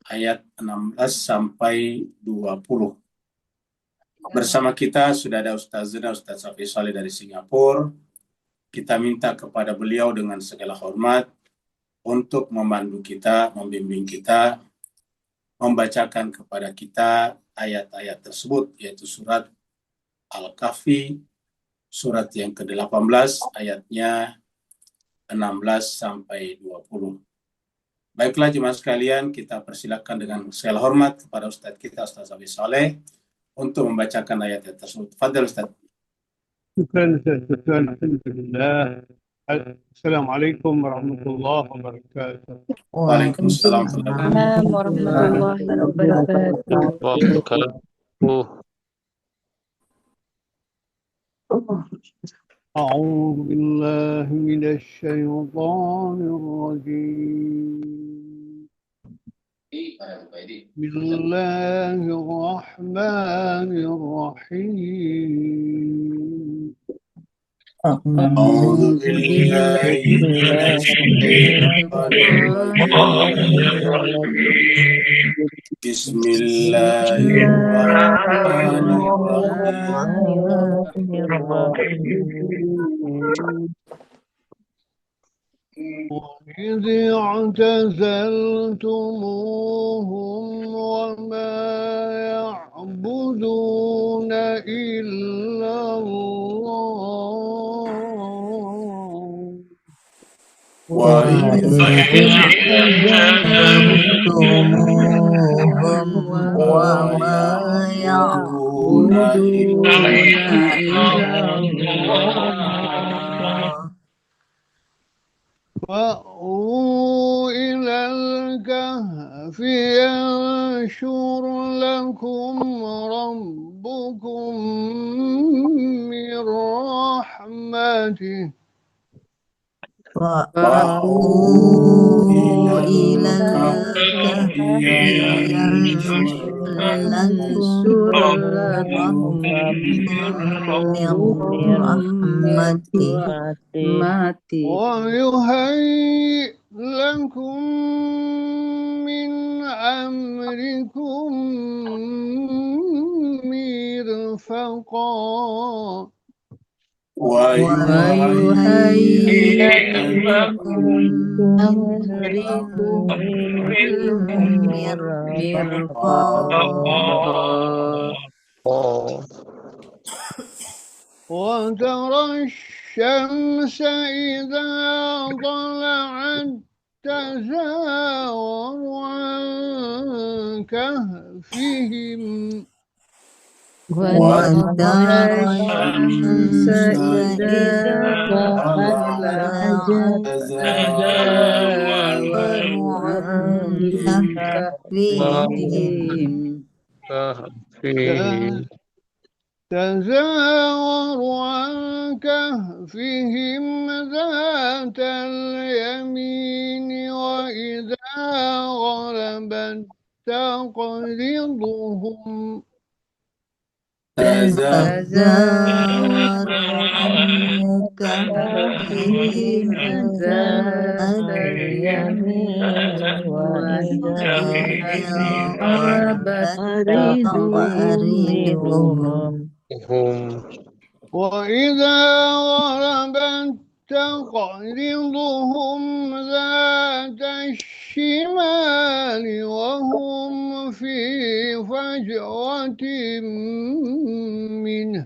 ayat 16 sampai 20. Bersama kita sudah ada Ustazina Ustaz Safi Saleh dari Singapura. Kita minta kepada beliau dengan segala hormat untuk memandu kita, membimbing kita, membacakan kepada kita ayat-ayat tersebut, yaitu surat Al-Kahfi, surat yang ke-18, ayatnya 16 sampai 20. Baiklah jemaah sekalian, kita persilakan dengan segala hormat kepada Ustadz kita, Ustaz Safi Saleh, untuk membacakan ayat-ayat tersebut. Fadhil Ustaz. شكرا الحمد لله. السلام عليكم ورحمة الله وبركاته. Waalaikumsalam warahmatullahi wabarakatuh. أعوذ بالله من الشيطان الرجيم. بسم الله الرحمن الرحيم. أعوذ بالله من الشيطان الرجيم. بسم الله الرحمن الرحيم. وإذ اعتزلتموهم وما يعبدون إلا الله وإذ اعتزلتموهم وما يعبدون إلا الله فأووا إلى الكهف ينشر لكم ربكم من رحمته فأووا إلى الكهف ينشر لكم من رحمته ويهيئ لكم من أمركم مرفقا ويهيئ لكم من أمركم مرفقا وترى الشمس إذا طلعت تزاور عن كهفهم وترى الشمس إذا طلعت تزاور عن كهفهم تزاور عن كهفهم ذات اليمين وإذا غربت تقرضهم تزاور عن كهفهم ذات اليمين وإذا غربت تقرضهم وإذا غربت تقرضهم ذات الشمال وهم في فجوة منه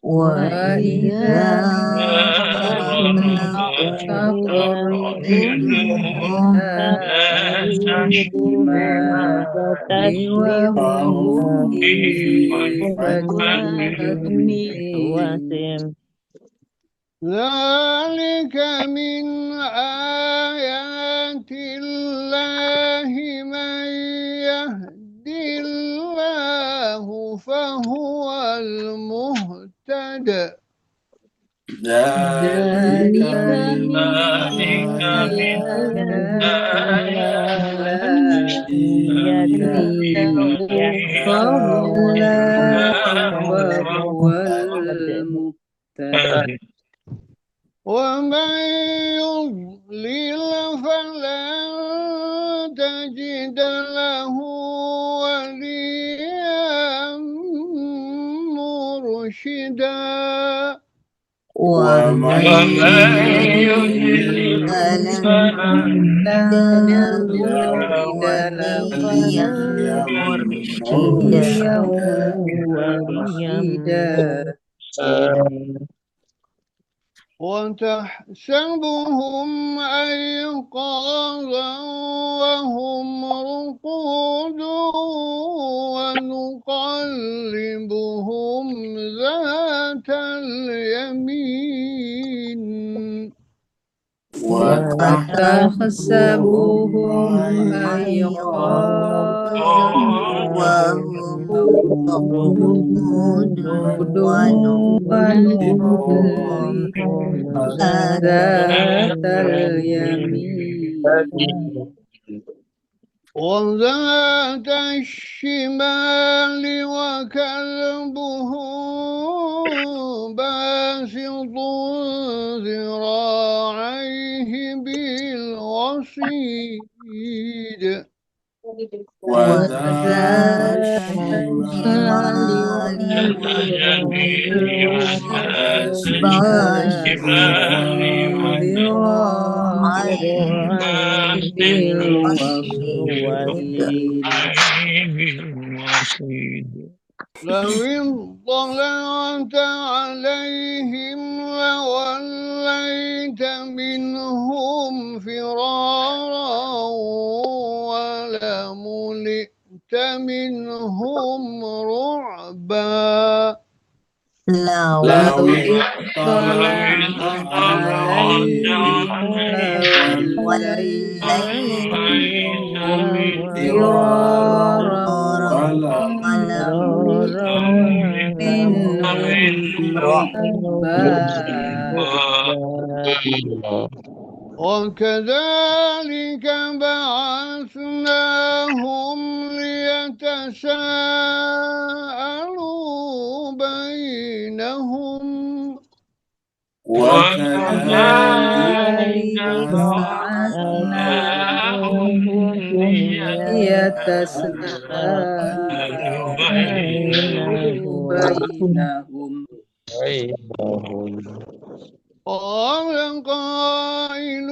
وإذا غربت تقرضهم ذات الشمال وهم في فجوة منه ذلك من آيات الله من يهدي الله فهو المهتد ذلك من آيات فهو المهتد ومن يضلل فلن تجد له وليا مرشدا ومن يضلل فلن له تجد له وليا وليا مرشدا وتحسبهم أيقاظا وهم رقود ونقلبهم ذات اليمين وتحسبهم أيقاظا وهم رقود ونقلبهم ذات اليمين وذات الشمال وكلبهم باسط ذراعيه بالوصيد وذات الشمال باسط ذراعيه بالوصيد لو اطلعت عليهم لوليت منهم فرارا ولملئت منهم رعبا لو اطلعت عليهم لوليت منهم فرارا ولملئت منهم رعبا وكذلك بعثناهم ليتساءلوا بينهم وكذلك بعثناهم ليتساءلوا بينهم قال قائل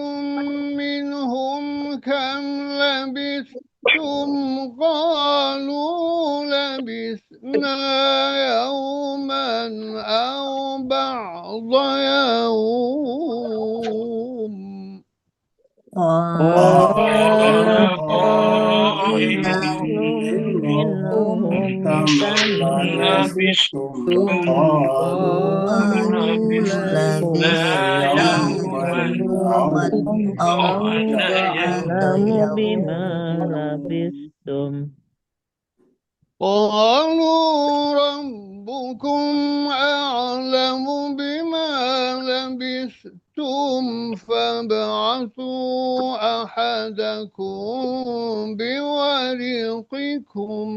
منهم كم لبثتم قالوا لبثنا يوما أو بعض يوم قال قائل منهم كم لبثتم قالوا لبثنا يوما أو بعض بما يوم لبثتم قالوا ربكم أعلم بما لبثتم فابعثوا أحدكم بورقكم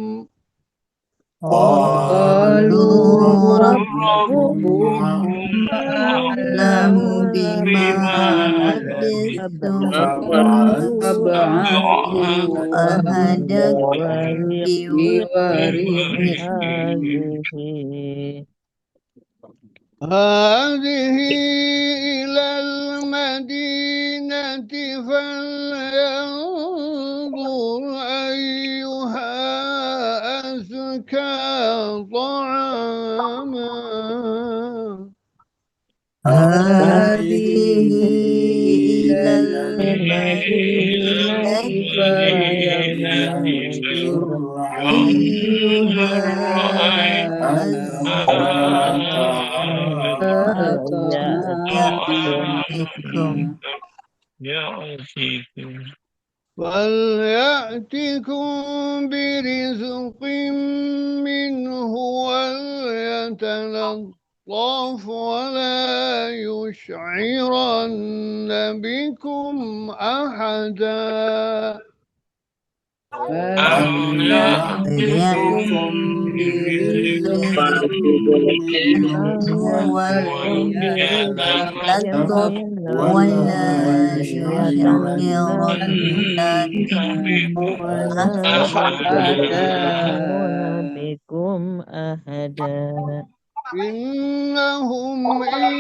قالوا ربكم أعلم بما لبثتم فابعثوا أحدكم بورقكم هذه إلى المدينة فلينظر أيها أزكى طعاما هذه إلى المدينة فلينظر أيها طعامكم فليأتكم برزق منه وليتلطف ولا يشعرن بكم أحدا فليأتكم برزق ولا يظلمون بكم أحدا إنهم إن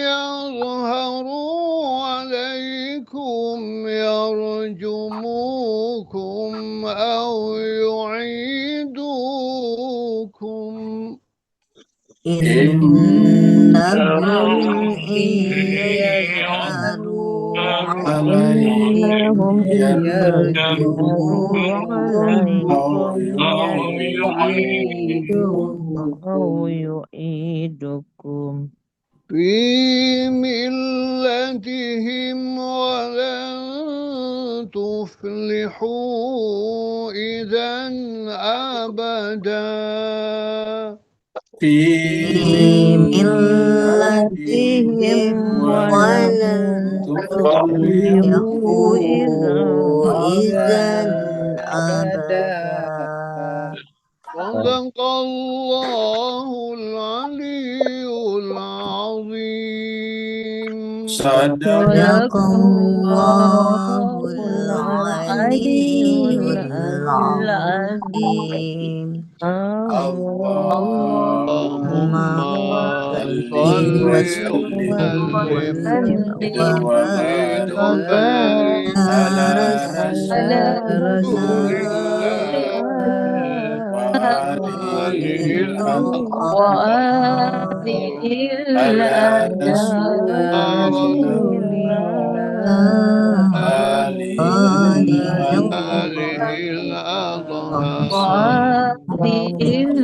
يظهروا عليكم يرجموكم أو يعيدوكم إنهم إن يظهروا إنهم يرجموكم عليكم أو يعيدكم في ملتهم ولن تفلحوا إذا أبدا في ملتهم ولن تفلحوا إذا أبدا صدق الله العلي العظيم صدق الله العلي العظيم اللهم صل وسلم وبارك وبارك على على رسول الله وآله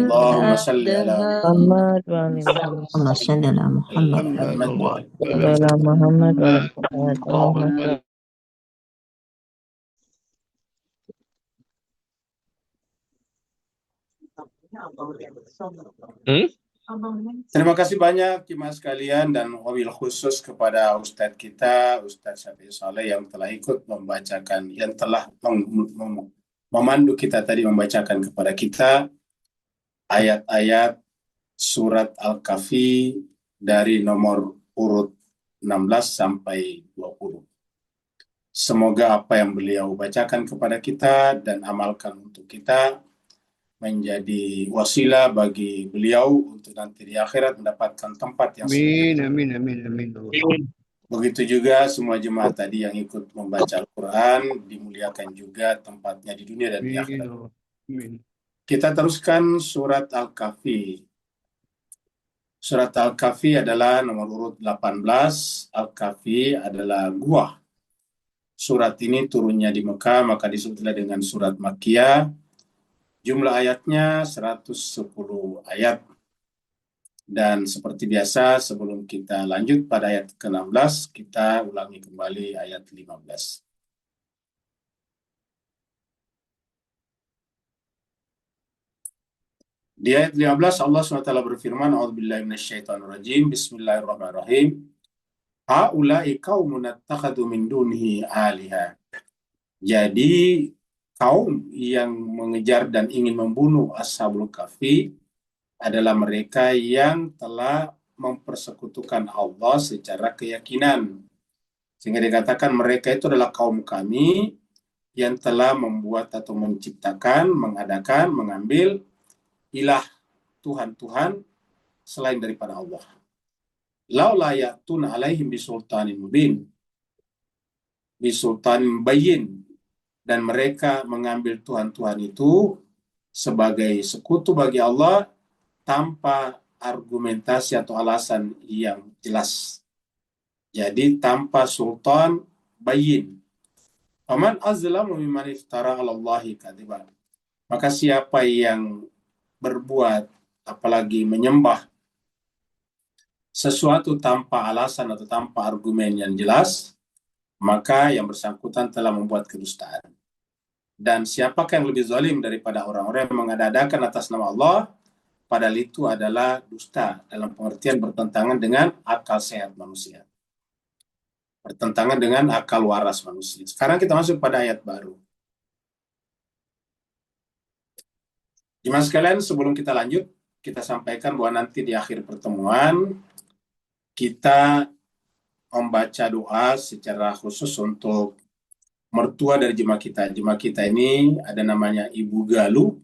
اللهم صل على محمد وعلى اللهم صل على محمد محمد اللهم Terima kasih banyak jemaah sekalian dan wabil khusus kepada Ustadz kita, Ustadz Syafi'i Saleh yang telah ikut membacakan, yang telah memandu kita tadi membacakan kepada kita ayat-ayat surat Al-Kahfi dari nomor urut 16 sampai 20. Semoga apa yang beliau bacakan kepada kita dan amalkan untuk kita menjadi wasilah bagi beliau untuk nanti di akhirat mendapatkan tempat yang Amin. Begitu juga semua jemaah tadi yang ikut membaca Al-Quran dimuliakan juga tempatnya di dunia dan di akhirat. Kita teruskan surat Al-Kahfi. Surat Al-Kahfi adalah nomor urut 18. Al-Kahfi adalah gua. Surat ini turunnya di Mekah, maka disebutlah dengan surat Makkiyah. Jumlah ayatnya 110 ayat. Dan seperti biasa, sebelum kita lanjut pada ayat ke-16, kita ulangi kembali ayat 15. Di ayat 15, Allah SWT berfirman, A'udzubillahi minasyaitonirrajim, Bismillahirrahmanirrahim. Ha'ulai qaumun attakhadhu min dunihi aliha. Jadi, kaum yang mengejar dan ingin membunuh Ashabul Kahfi adalah mereka yang telah mempersekutukan Allah secara keyakinan. Sehingga dikatakan mereka itu adalah kaum kami yang telah membuat atau menciptakan, mengadakan, mengambil ilah Tuhan-Tuhan selain daripada Allah. Laula ya'tuna alaihim bisultanin mubin. Bisultanin bayyin. Dan mereka mengambil Tuhan-Tuhan itu sebagai sekutu bagi Allah tanpa argumentasi atau alasan yang jelas. Jadi tanpa sultan bayyin. Faman azlamu mimman iftara 'ala Allahi kadziban. Maka siapa yang berbuat apalagi menyembah sesuatu tanpa alasan atau tanpa argumen yang jelas, maka yang bersangkutan telah membuat kedustaan. Dan siapakah yang lebih zalim daripada orang-orang yang mengada-adakan atas nama Allah, padahal itu adalah dusta dalam pengertian bertentangan dengan akal sehat manusia. Bertentangan dengan akal waras manusia. Sekarang kita masuk pada ayat baru. Jemaah sekalian, sebelum kita lanjut, kita sampaikan bahwa nanti di akhir pertemuan kita membaca doa secara khusus untuk mertua dari jemaah kita. Jemaah kita ini ada namanya Ibu Galuh.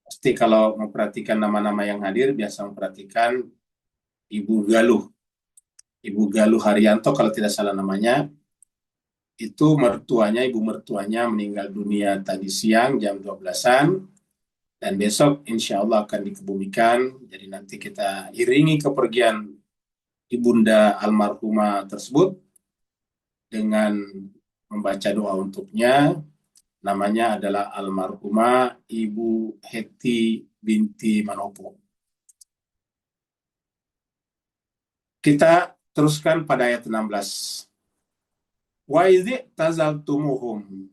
Pasti kalau memperhatikan nama-nama yang hadir, biasa memperhatikan Ibu Galuh. Ibu Galuh Haryanto kalau tidak salah namanya. Itu ibu mertuanya meninggal dunia tadi siang jam 12-an. Dan besok insya Allah akan dikebumikan. Jadi nanti kita iringi kepergian ibunda almarhumah tersebut dengan membaca doa untuknya. Namanya adalah almarhumah Ibu Heti binti Manopo. Kita teruskan pada ayat 16. Wa idzi tazaltumuhum,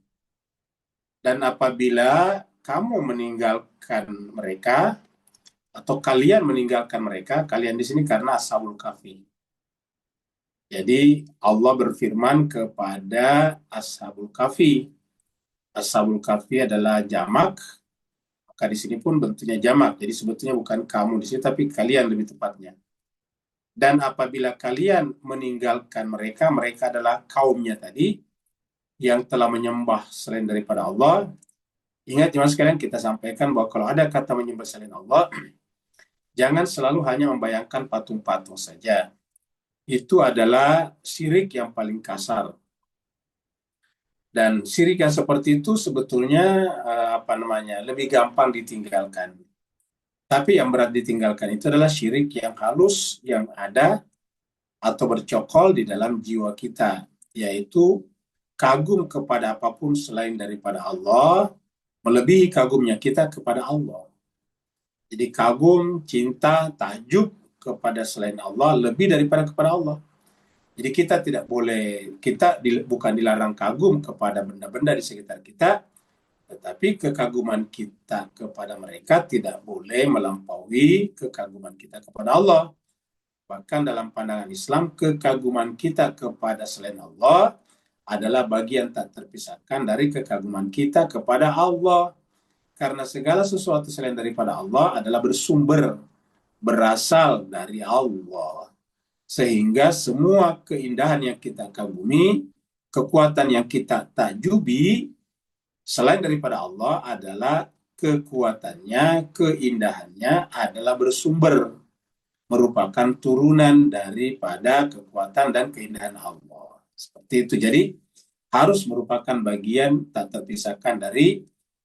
dan apabila kamu meninggalkan mereka atau kalian meninggalkan mereka, kalian di sini karena Ashabul Kahfi. Jadi Allah berfirman kepada Ashabul Kahfi. Ashabul Kahfi adalah jamak, maka di sini pun bentuknya jamak. Jadi sebetulnya bukan kamu di sini, tapi kalian lebih tepatnya. Dan apabila kalian meninggalkan mereka, mereka adalah kaumnya tadi yang telah menyembah selain daripada Allah. Ingat jemaah sekalian, kita sampaikan bahwa kalau ada kata menyembah selain Allah, jangan selalu hanya membayangkan patung-patung saja. Itu adalah syirik yang paling kasar. Dan syirik yang seperti itu sebetulnya lebih gampang ditinggalkan. Tapi yang berat ditinggalkan itu adalah syirik yang halus, yang ada atau bercokol di dalam jiwa kita, yaitu kagum kepada apapun selain daripada Allah, melebihi kagumnya kita kepada Allah. Jadi kagum, cinta, takjub kepada selain Allah lebih daripada kepada Allah. Jadi kita tidak boleh, bukan dilarang kagum kepada benda-benda di sekitar kita, tetapi kekaguman kita kepada mereka tidak boleh melampaui kekaguman kita kepada Allah. Bahkan dalam pandangan Islam, kekaguman kita kepada selain Allah adalah bagian tak terpisahkan dari kekaguman kita kepada Allah. Karena segala sesuatu selain daripada Allah adalah berasal dari Allah. Sehingga semua keindahan yang kita kagumi, kekuatan yang kita takjubi, selain daripada Allah adalah kekuatannya, keindahannya adalah merupakan turunan daripada kekuatan dan keindahan Allah. Seperti itu. Jadi harus merupakan bagian tak terpisahkan dari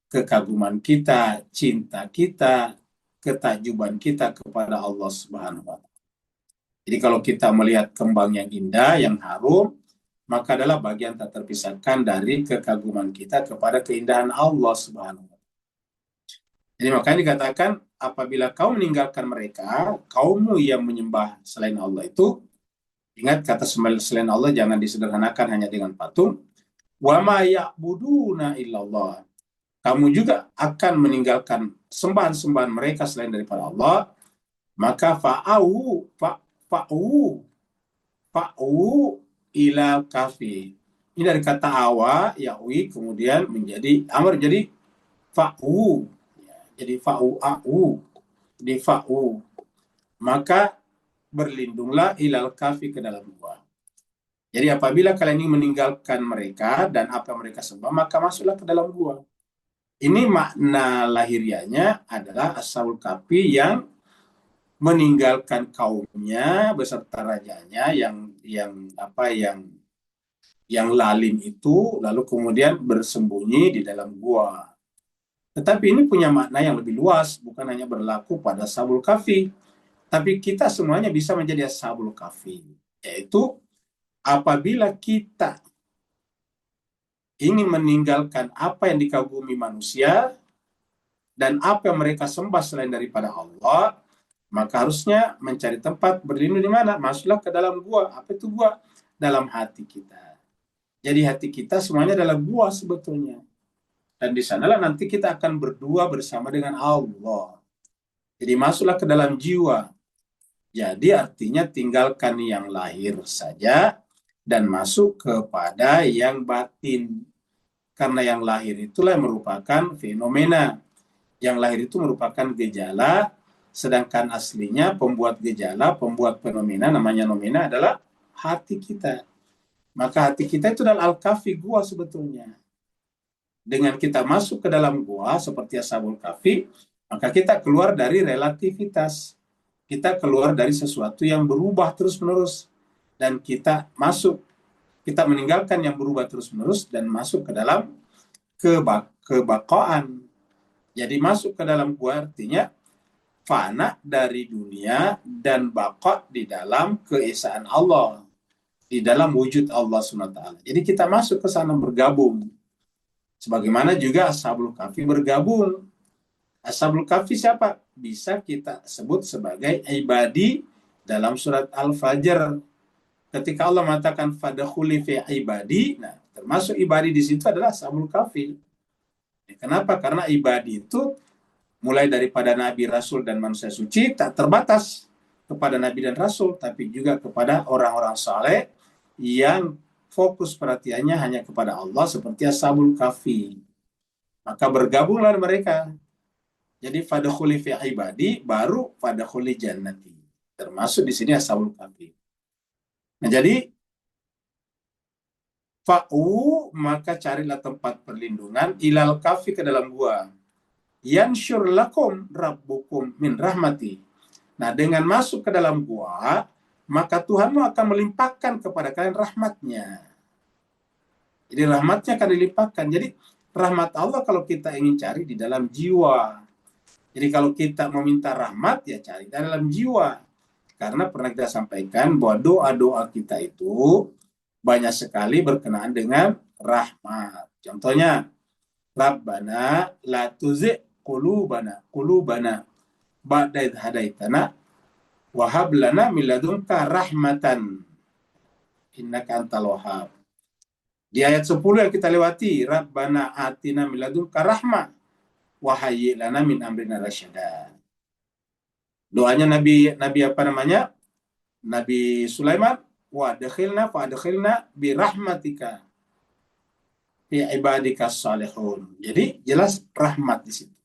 kekaguman kita, cinta kita, ketakjuban kita kepada Allah Subhanahu wa Ta'ala. Jadi kalau kita melihat kembang yang indah, yang harum, maka adalah bagian tak terpisahkan dari kekaguman kita kepada keindahan Allah Subhanahu wa Ta'ala. Jadi makanya dikatakan, apabila kau meninggalkan mereka, kaummu yang menyembah selain Allah itu, ingat kata selain Allah jangan disederhanakan hanya dengan patung. Wa ma ya'buduna illallah. Kamu juga akan meninggalkan sembahan-sembahan mereka selain daripada Allah, maka fa'u ila kafi. Ini dari kata awa, yawi, kemudian menjadi amar, jadi fa'u. Jadi fa'u. Jadi fa'u. Maka berlindunglah ilal kafi, ke dalam gua. Jadi apabila kalian ini meninggalkan mereka dan apa yang mereka sembah, maka masuklah ke dalam gua. Ini makna lahirianya adalah Ashabul Kahfi yang meninggalkan kaumnya beserta rajanya yang lalim itu, lalu kemudian bersembunyi di dalam gua. Tetapi ini punya makna yang lebih luas, bukan hanya berlaku pada Ashabul Kahfi, tapi kita semuanya bisa menjadi Ashabul Kahfi, yaitu apabila kita ingin meninggalkan apa yang dikagumi manusia dan apa yang mereka sembah selain daripada Allah, maka harusnya mencari tempat berlindung di mana? Masuklah ke dalam gua. Apa itu gua? Dalam hati kita. Jadi hati kita semuanya adalah gua sebetulnya. Dan di sanalah nanti kita akan berdua bersama dengan Allah. Jadi masuklah ke dalam jiwa. Jadi artinya tinggalkan yang lahir saja dan masuk kepada yang batin. Karena yang lahir itulah yang merupakan fenomena. Yang lahir itu merupakan gejala, Sedangkan aslinya pembuat gejala, pembuat fenomena, namanya nomina adalah hati kita. Maka hati kita itu adalah al-kafi, gua sebetulnya. Dengan kita masuk ke dalam gua seperti Ashabul Kahfi, maka kita keluar dari relativitas. Kita keluar dari sesuatu yang berubah terus-menerus. Dan kita meninggalkan yang berubah terus-menerus dan masuk ke dalam kebaqaan. Jadi masuk ke dalam gua artinya fana dari dunia dan baqa di dalam keesaan Allah, di dalam wujud Allah SWT. Jadi kita masuk ke sana bergabung. Sebagaimana juga Ashabul Kahfi bergabung. Ashabul Kahfi siapa? Bisa kita sebut sebagai ibadi dalam surat Al-Fajr. Ketika Allah mengatakan fadkhuli fi ibadi, nah termasuk ibadi di situ adalah Ashabul Kahfi. Kenapa? Karena ibadi itu mulai daripada Nabi, Rasul, dan manusia suci tak terbatas kepada Nabi dan Rasul, tapi juga kepada orang-orang saleh yang fokus perhatiannya hanya kepada Allah seperti Ashabul Kahfi. Maka bergabunglah mereka. Jadi fadkhuli fi ibadi baru fadkhuli jannati. Termasuk di sini Ashabul Kahfi. Nah, jadi fa'u maka carilah tempat perlindungan ilal kahfi ke dalam gua. Yansyur lakum rabbukum min rahmati. Nah, dengan masuk ke dalam gua, maka Tuhanmu akan melimpahkan kepada kalian rahmatnya. Jadi rahmatnya akan dilimpahkan. Jadi rahmat Allah kalau kita ingin cari di dalam jiwa. Jadi kalau kita meminta rahmat, ya cari di dalam jiwa. Karena pernah kita sampaikan bahwa doa-doa kita itu banyak sekali berkenaan dengan rahmat. Contohnya, Rabbana la tuzigh qulubana ba'da idh hadaitana wa hab lana min ladunka rahmatan innaka antal wahhab. Di ayat 10 yang kita lewati, Rabbana atina min ladunka rahmah wa hayyi lana min amrina rasyada. Doanya Nabi apa namanya? Nabi Sulaiman, wa adkhilna bi rahmatika fi ibadika salihun. Jadi jelas rahmat di situ.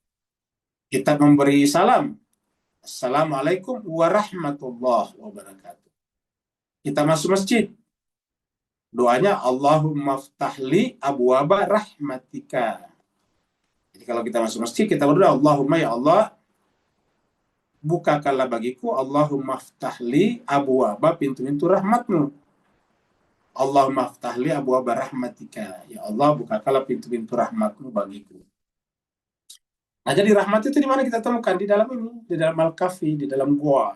Kita memberi salam. Assalamualaikum warahmatullahi wabarakatuh. Kita masuk masjid. Doanya Allahumma ftahli abwaba rahmatika. Jadi kalau kita masuk masjid, kita berdoa, Allahumma ya Allah, bukakanlah bagiku, Allahumma ftahli abwaba, pintu-pintu rahmatmu. Allahumma ftahli abwaba rahmatika. Ya Allah, bukakanlah pintu-pintu rahmatmu bagiku. Nah, jadi rahmat itu di mana kita temukan? Di dalam ini, di dalam Al-Kahfi, di dalam gua.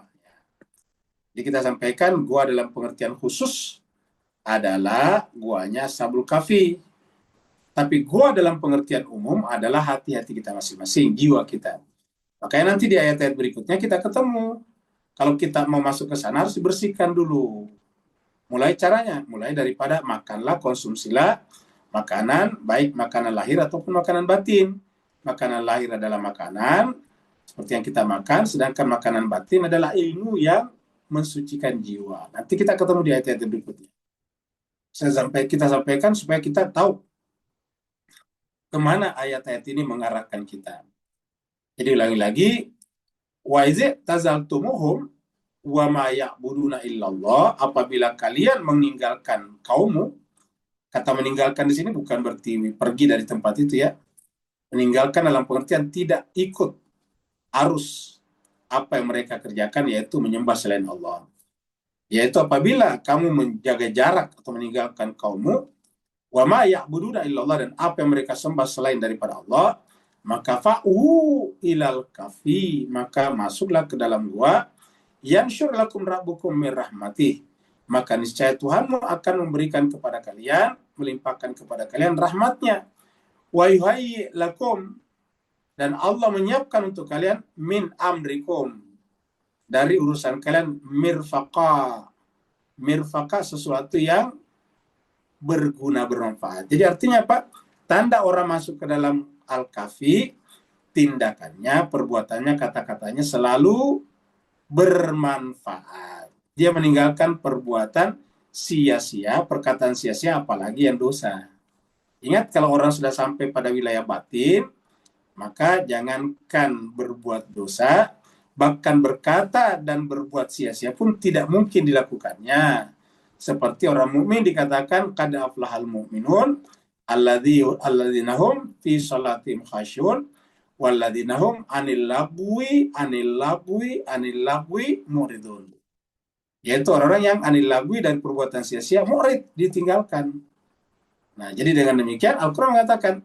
Jadi kita sampaikan gua dalam pengertian khusus adalah guanya Ashabul Kahfi. Tapi gua dalam pengertian umum adalah hati-hati kita masing-masing, jiwa kita. Makanya nanti di ayat-ayat berikutnya kita ketemu. Kalau kita mau masuk ke sana harus dibersihkan dulu. Mulai caranya, mulai daripada makanlah, konsumsilah makanan, baik makanan lahir ataupun makanan batin. Makanan lahir adalah makanan seperti yang kita makan, sedangkan makanan batin adalah ilmu yang mensucikan jiwa. Nanti kita ketemu di ayat-ayat berikutnya. Kita sampaikan supaya kita tahu kemana ayat-ayat ini mengarahkan kita. Jadi ulangi lagi, wa iza tazaltumuhum wa ma ya'buduna illallah, apabila kalian meninggalkan kaummu. Kata meninggalkan di sini bukan berarti pergi dari tempat itu ya. Meninggalkan dalam pengertian tidak ikut arus apa yang mereka kerjakan, yaitu menyembah selain Allah. Yaitu apabila kamu menjaga jarak atau meninggalkan kaummu, wa ma ya'buduna illallah, dan apa yang mereka sembah selain daripada Allah, maka fa'u ilal kahfi, maka masuklah ke dalam gua, yansyur lakum rabbukum min rahmatih, maka niscaya Tuhanmu akan memberikan kepada kalian, melimpahkan kepada kalian rahmatnya. Wa yuhayyi lakum, dan Allah menyiapkan untuk kalian min amrikum, dari urusan kalian, mirfaqa sesuatu yang berguna, bermanfaat. Jadi artinya apa? Tanda orang masuk ke dalam Al-Kahfi, tindakannya, perbuatannya, kata-katanya selalu bermanfaat. Dia meninggalkan perbuatan sia-sia, perkataan sia-sia, apalagi yang dosa. Ingat, kalau orang sudah sampai pada wilayah batin, maka jangankan berbuat dosa, bahkan berkata dan berbuat sia-sia pun tidak mungkin dilakukannya. Seperti orang mukmin dikatakan qad aflahal mu'minun alladzina hum fi shalatihim khasyun walladzina hum anil lagwi muridun. Yaitu orang-orang yang anil lagwi dan perbuatan sia-sia murid, ditinggalkan. Nah, jadi dengan demikian Al-Quran mengatakan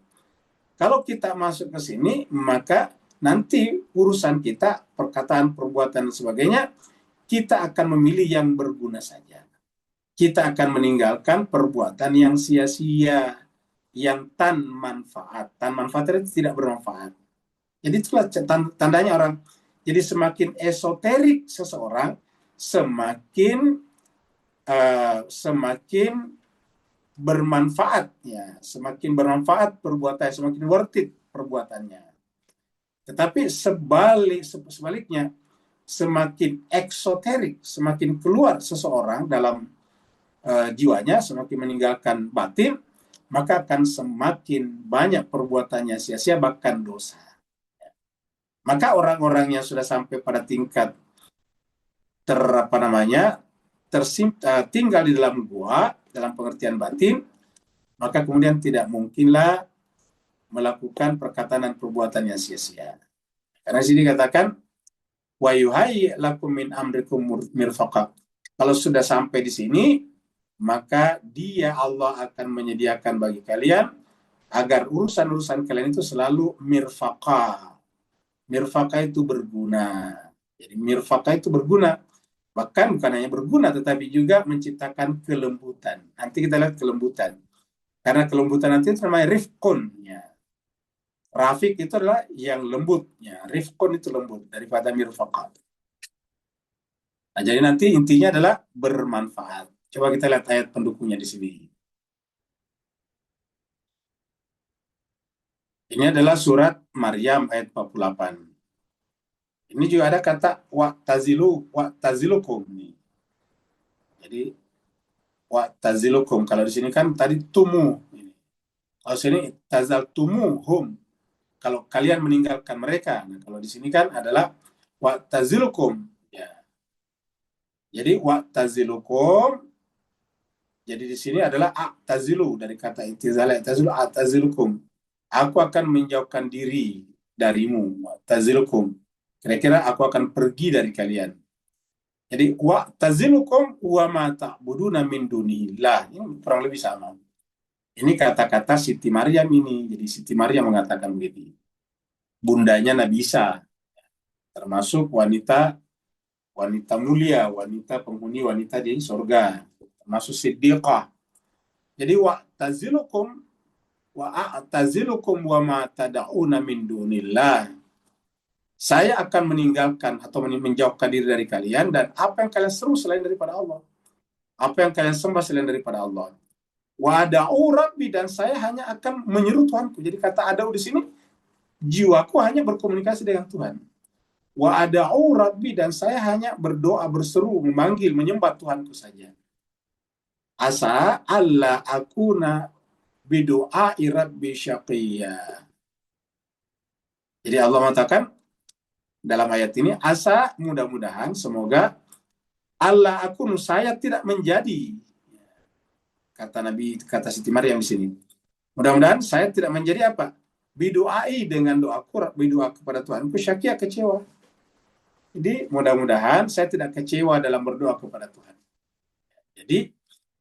kalau kita masuk ke sini maka nanti urusan kita, perkataan, perbuatan dan sebagainya, kita akan memilih yang berguna saja. Kita akan meninggalkan perbuatan yang sia-sia, yang tan manfaat. Tan manfaat itu tidak bermanfaat. Jadi itulah tandanya orang. Jadi semakin esoterik seseorang, semakin bermanfaat, ya, semakin bermanfaat perbuatannya, semakin worth it perbuatannya. Tetapi sebaliknya, semakin eksoterik, semakin keluar seseorang dalam jiwanya, semakin meninggalkan batin, maka akan semakin banyak perbuatannya sia-sia, bahkan dosa. Maka orang-orang yang sudah sampai pada tingkat tinggal di dalam gua, dalam pengertian batin, maka kemudian tidak mungkinlah melakukan perkataan dan perbuatan yang sia-sia. Karena di sini katakan wa yuhayyi lakum min amrikum mirfaqa. Kalau sudah sampai di sini, maka Dia Allah akan menyediakan bagi kalian agar urusan-urusan kalian itu selalu mirfaqa. Mirfaqa itu berguna. Jadi mirfaqa itu berguna. Bahkan bukan hanya berguna, tetapi juga menciptakan kelembutan. Nanti kita lihat kelembutan. Karena kelembutan nanti itu namanya rifqun. Ya. Rafiq itu adalah yang lembut. Ya. Rifqun itu lembut daripada mirfaqa. Nah, jadi nanti intinya adalah bermanfaat. Coba kita lihat ayat pendukungnya di sini. Ini adalah surat Maryam ayat 48. Ini juga ada kata wa'tazilukum. Jadi wa'tazilukum. Kalau di sini kan tadi tumu. Kalau sini tazaltumuhum. Kalau kalian meninggalkan mereka. Nah, kalau di sini kan adalah wa'tazilukum. Ya. Jadi wa'tazilukum. Jadi di sini adalah a'tazilu dari kata intizala. A'tazilukum. Aku akan menjauhkan diri darimu. Wa'tazilukum. Kira-kira aku akan pergi dari kalian. Jadi wa'tazilukum wa ma ta'buduna min dunillah. Ini kurang lebih sama. Ini kata-kata Siti Maryam ini. Jadi Siti Maryam mengatakan begitu. Bundanya Nabi Isa. Termasuk wanita mulia, wanita penghuni wanita di surga. Termasuk siddiqah. Jadi wa'tazilukum wa ma tada'una min dunillah. Saya akan meninggalkan atau menjauhkan diri dari kalian dan apa yang kalian seru selain daripada Allah. Apa yang kalian sembah selain daripada Allah. Wa ada'u rabbi, dan saya hanya akan menyeru Tuhanku. Jadi kata ada'u di sini, jiwaku hanya berkomunikasi dengan Tuhan. Wa ada'u rabbi, dan saya hanya berdoa, berseru, memanggil, menyembah Tuhanku saja. Asa alla akuna bidu'ai rabbi syaqiyya. Jadi Allah mengatakan dalam ayat ini, asa, mudah-mudahan, semoga Allah akun, saya tidak menjadi, kata Siti Maryam di sini. Mudah-mudahan saya tidak menjadi apa? Bidu'ai, dengan doaku, berdoa kepada Tuhanku, syakia, kecewa. Jadi mudah-mudahan saya tidak kecewa dalam berdoa kepada Tuhan. Jadi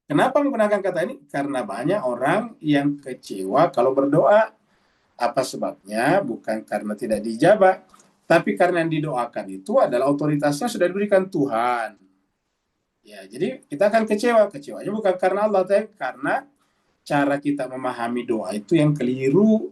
kenapa menggunakan kata ini? Karena banyak orang yang kecewa kalau berdoa. Apa sebabnya? Bukan karena tidak dijabah, tapi karena yang didoakan itu adalah otoritasnya sudah diberikan Tuhan. Ya, jadi kita akan kecewa. Kecewanya bukan karena Allah, tapi karena cara kita memahami doa itu yang keliru.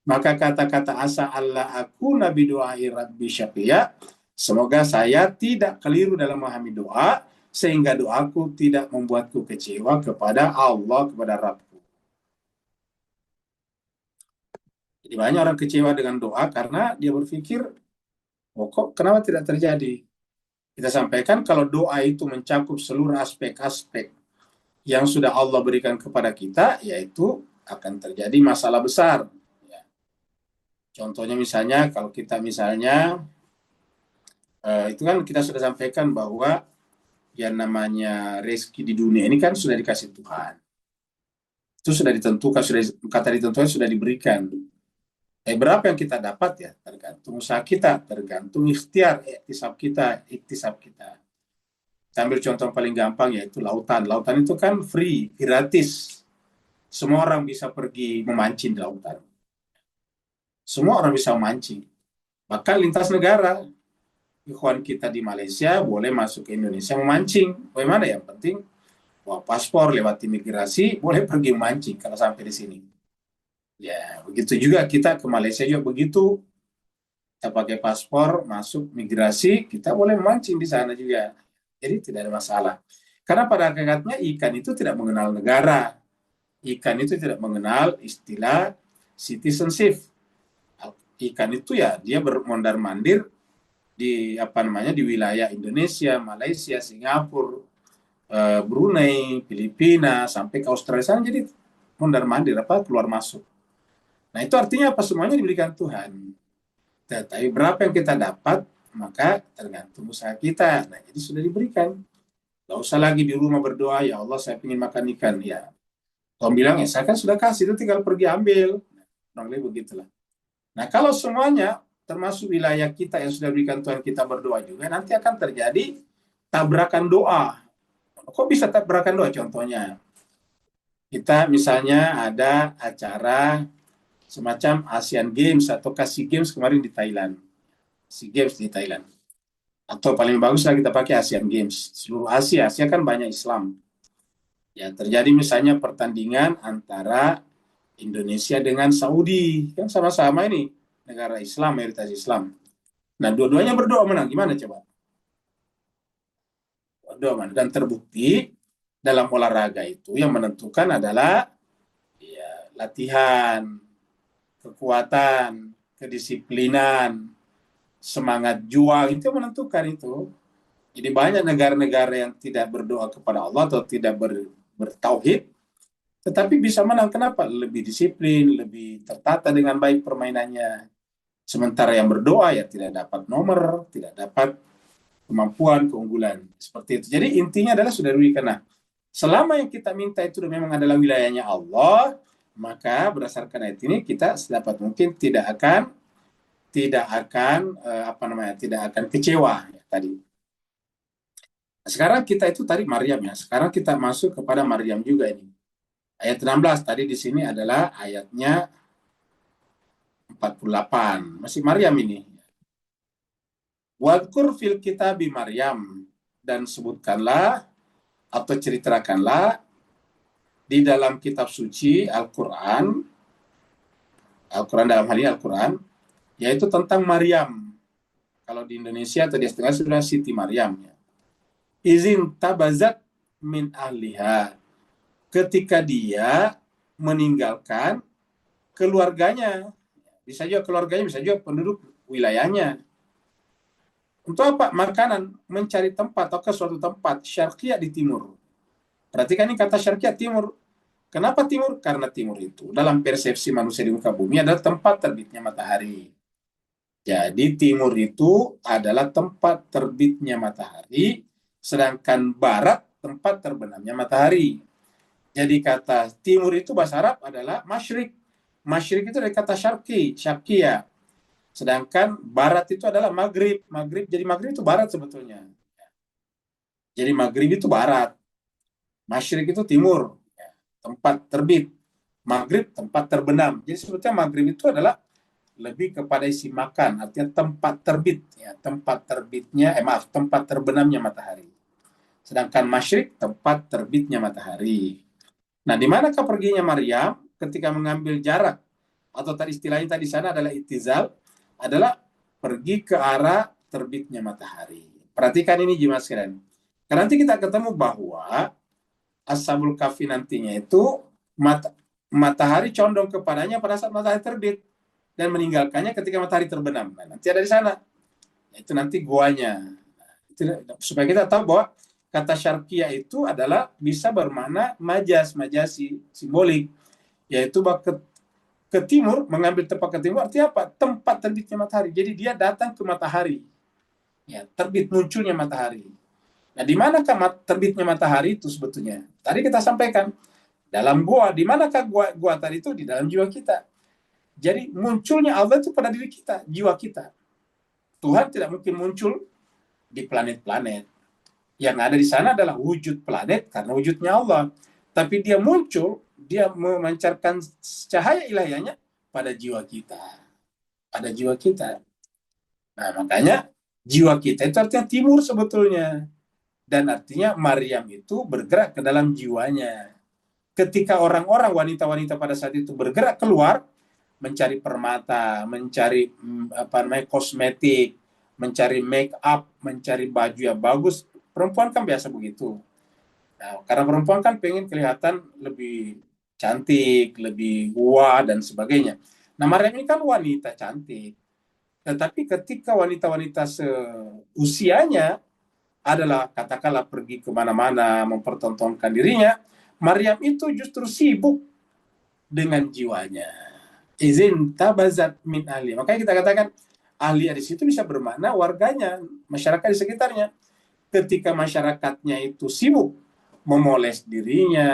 Maka kata-kata asa Allah aku nabi doai rabbi syaqiyya, semoga saya tidak keliru dalam memahami doa, sehingga doaku tidak membuatku kecewa kepada Allah, kepada Rabbku. Jadi banyak orang kecewa dengan doa karena dia berpikir, oh, kok kenapa tidak terjadi? Kita sampaikan kalau doa itu mencakup seluruh aspek-aspek yang sudah Allah berikan kepada kita, yaitu akan terjadi masalah besar. Ya. Contohnya misalnya, kalau kita misalnya Itu kan kita sudah sampaikan bahwa yang namanya rezeki di dunia ini kan sudah dikasih Tuhan. Itu sudah ditentukan, kata ditentukan sudah diberikan. Berapa yang kita dapat ya tergantung usaha kita, tergantung ikhtiar, iktisab kita. Kita ambil contoh yang paling gampang yaitu lautan. Lautan itu kan free, gratis. Semua orang bisa pergi memancing di lautan. Semua orang bisa memancing. Bahkan lintas negara. Ikhwan kita di Malaysia boleh masuk ke Indonesia memancing. Bagaimana ya? Yang penting bawa paspor, lewat imigrasi, boleh pergi memancing kalau sampai di sini. Ya, begitu juga kita ke Malaysia juga begitu. Kita pakai paspor, masuk migrasi, kita boleh memancing di sana juga. Jadi tidak ada masalah. Karena pada hakikatnya ikan itu tidak mengenal negara. Ikan itu tidak mengenal istilah citizenship. Ikan itu ya dia bermondar-mandir di di wilayah Indonesia, Malaysia, Singapura, Brunei, Filipina, sampai ke Australia sana, jadi mondar-mandir keluar masuk. Nah itu artinya apa? Semuanya diberikan Tuhan. Tapi berapa yang kita dapat, maka tergantung usaha kita. Nah jadi sudah diberikan. Gak usah lagi di rumah berdoa, ya Allah saya ingin makan ikan. Ya, Tuhan bilang ya saya kan sudah kasih, itu tinggal pergi ambil. Kurang lebih begitulah. Nah kalau semuanya termasuk wilayah kita yang sudah berikan Tuhan, kita berdoa juga, nanti akan terjadi tabrakan doa. Kok bisa tabrakan doa? Contohnya, kita misalnya ada acara semacam Asian Games atau Sea Games kemarin di Thailand. Sea Games di Thailand. Atau paling bagus lah kita pakai Asian Games. Seluruh Asia kan banyak Islam. Ya, terjadi misalnya pertandingan antara Indonesia dengan Saudi. Kan sama-sama ini negara Islam, mayoritas Islam. Nah, dua-duanya berdoa menang. Gimana coba? Berdoa menang. Dan terbukti dalam olahraga itu yang menentukan adalah ya, latihan, kekuatan, kedisiplinan, semangat juang, itu menentukan itu. Jadi banyak negara-negara yang tidak berdoa kepada Allah atau tidak bertauhid, tetapi bisa menang. Kenapa? Lebih disiplin, lebih tertata dengan baik permainannya. Sementara yang berdoa ya tidak dapat nomor, tidak dapat kemampuan, keunggulan. Seperti itu. Jadi intinya adalah sudah diberikan. Nah, selama yang kita minta itu memang adalah wilayahnya Allah, maka berdasarkan ayat ini kita sedapat mungkin tidak akan kecewa ya, tadi. Nah, sekarang kita itu tadi Maryam ya. Sekarang kita masuk kepada Maryam juga ini. Ayat 16 tadi di sini adalah ayatnya 48. Masih Maryam ini. Wadkur fil kitabi Maryam, dan sebutkanlah atau ceritakanlah di dalam kitab suci Al-Quran dalam hal ini Al-Quran, yaitu tentang Maryam. Kalau di Indonesia atau di Setengah sudah Siti Maryam. Ya. Izin tabazat min ahliha. Ketika dia meninggalkan keluarganya. Bisa juga keluarganya, bisa juga penduduk wilayahnya. Untuk apa? Makanan, mencari tempat atau ke suatu tempat syarqiyah di timur. Perhatikan ini kata syarqiyah timur. Kenapa timur? Karena timur itu dalam persepsi manusia di muka bumi adalah tempat terbitnya matahari. Jadi timur itu adalah tempat terbitnya matahari, sedangkan barat tempat terbenamnya matahari. Jadi kata timur itu bahasa Arab adalah masyrik. Masyrik itu dari kata syarqiyah. Sedangkan barat itu adalah maghrib. Jadi maghrib itu barat sebetulnya. Jadi maghrib itu barat. Masyrik itu timur. Tempat terbit. Maghrib tempat terbenam. Jadi sebetulnya maghrib itu adalah lebih kepada isi makan. Artinya tempat terbit. Ya, tempat terbenamnya matahari. Sedangkan masyrik tempat terbitnya matahari. Nah, di manakah perginya Maryam ketika mengambil jarak? Atau tadi istilahnya tadi sana adalah itizal. Adalah pergi ke arah terbitnya matahari. Perhatikan ini jemaah sekalian. Karena nanti kita ketemu bahwa Ashabul Kahfi nantinya itu matahari condong kepadanya pada saat matahari terbit dan meninggalkannya ketika matahari terbenam. Nah, nanti ada di sana. Itu nanti guanya. Supaya kita tahu bahwa kata syarqiyah itu adalah bisa bermakna majasi, simbolik. Yaitu ke timur, mengambil tempat ke timur, artinya apa? Tempat terbitnya matahari. Jadi dia datang ke matahari. Ya, terbit munculnya matahari. Nah, di manakah terbitnya matahari itu sebetulnya? Tadi kita sampaikan, dalam gua. Di manakah gua tadi itu? Di dalam jiwa kita. Jadi munculnya Allah itu pada diri kita, jiwa kita. Tuhan tidak mungkin muncul di planet-planet. Yang ada di sana adalah wujud planet karena wujudnya Allah. Tapi dia muncul, dia memancarkan cahaya ilahiyahnya pada jiwa kita. Pada jiwa kita. Nah, makanya jiwa kita itu artinya timur sebetulnya. Dan artinya Maryam itu bergerak ke dalam jiwanya. Ketika orang-orang, wanita-wanita pada saat itu bergerak keluar, mencari permata, mencari kosmetik, mencari make up, mencari baju yang bagus. Perempuan kan biasa begitu. Nah, karena perempuan kan pengen kelihatan lebih cantik, lebih wah dan sebagainya. Nah, Maryam ini kan wanita cantik. Tetapi ketika wanita-wanita seusianya adalah katakanlah pergi kemana-mana, mempertontonkan dirinya, Maryam itu justru sibuk dengan jiwanya. Izin tabazat min ahli. Makanya kita katakan ahli di situ bisa bermakna warganya, masyarakat di sekitarnya. Ketika masyarakatnya itu sibuk memoles dirinya,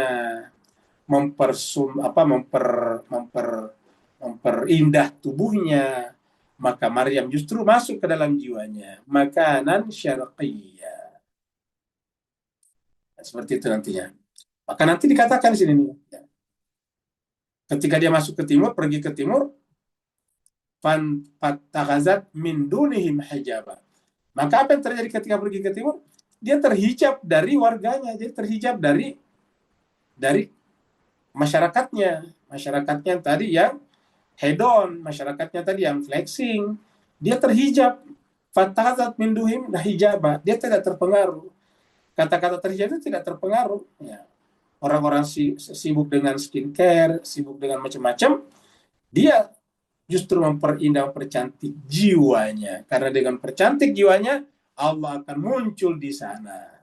memperindah tubuhnya, maka Maryam justru masuk ke dalam jiwanya. Makanan syarqiyah. Seperti itu nantinya. Maka nanti dikatakan di sini nih. Ketika dia masuk ke timur, pergi ke timur, fattakhazat min dunihim hijaba. Maka apa yang terjadi ketika pergi ke timur? Dia terhijab dari warganya, jadi terhijab dari masyarakatnya. Masyarakatnya tadi yang hedon, masyarakatnya tadi yang flexing, dia terhijab. Fattakhazat min dunihim hijaba. Dia tidak terpengaruh. Kata-kata terhijab itu tidak terpengaruh. Ya. Orang-orang sibuk dengan skincare, sibuk dengan macam-macam, dia justru memperindah, mempercantik jiwanya. Karena dengan percantik jiwanya, Allah akan muncul di sana.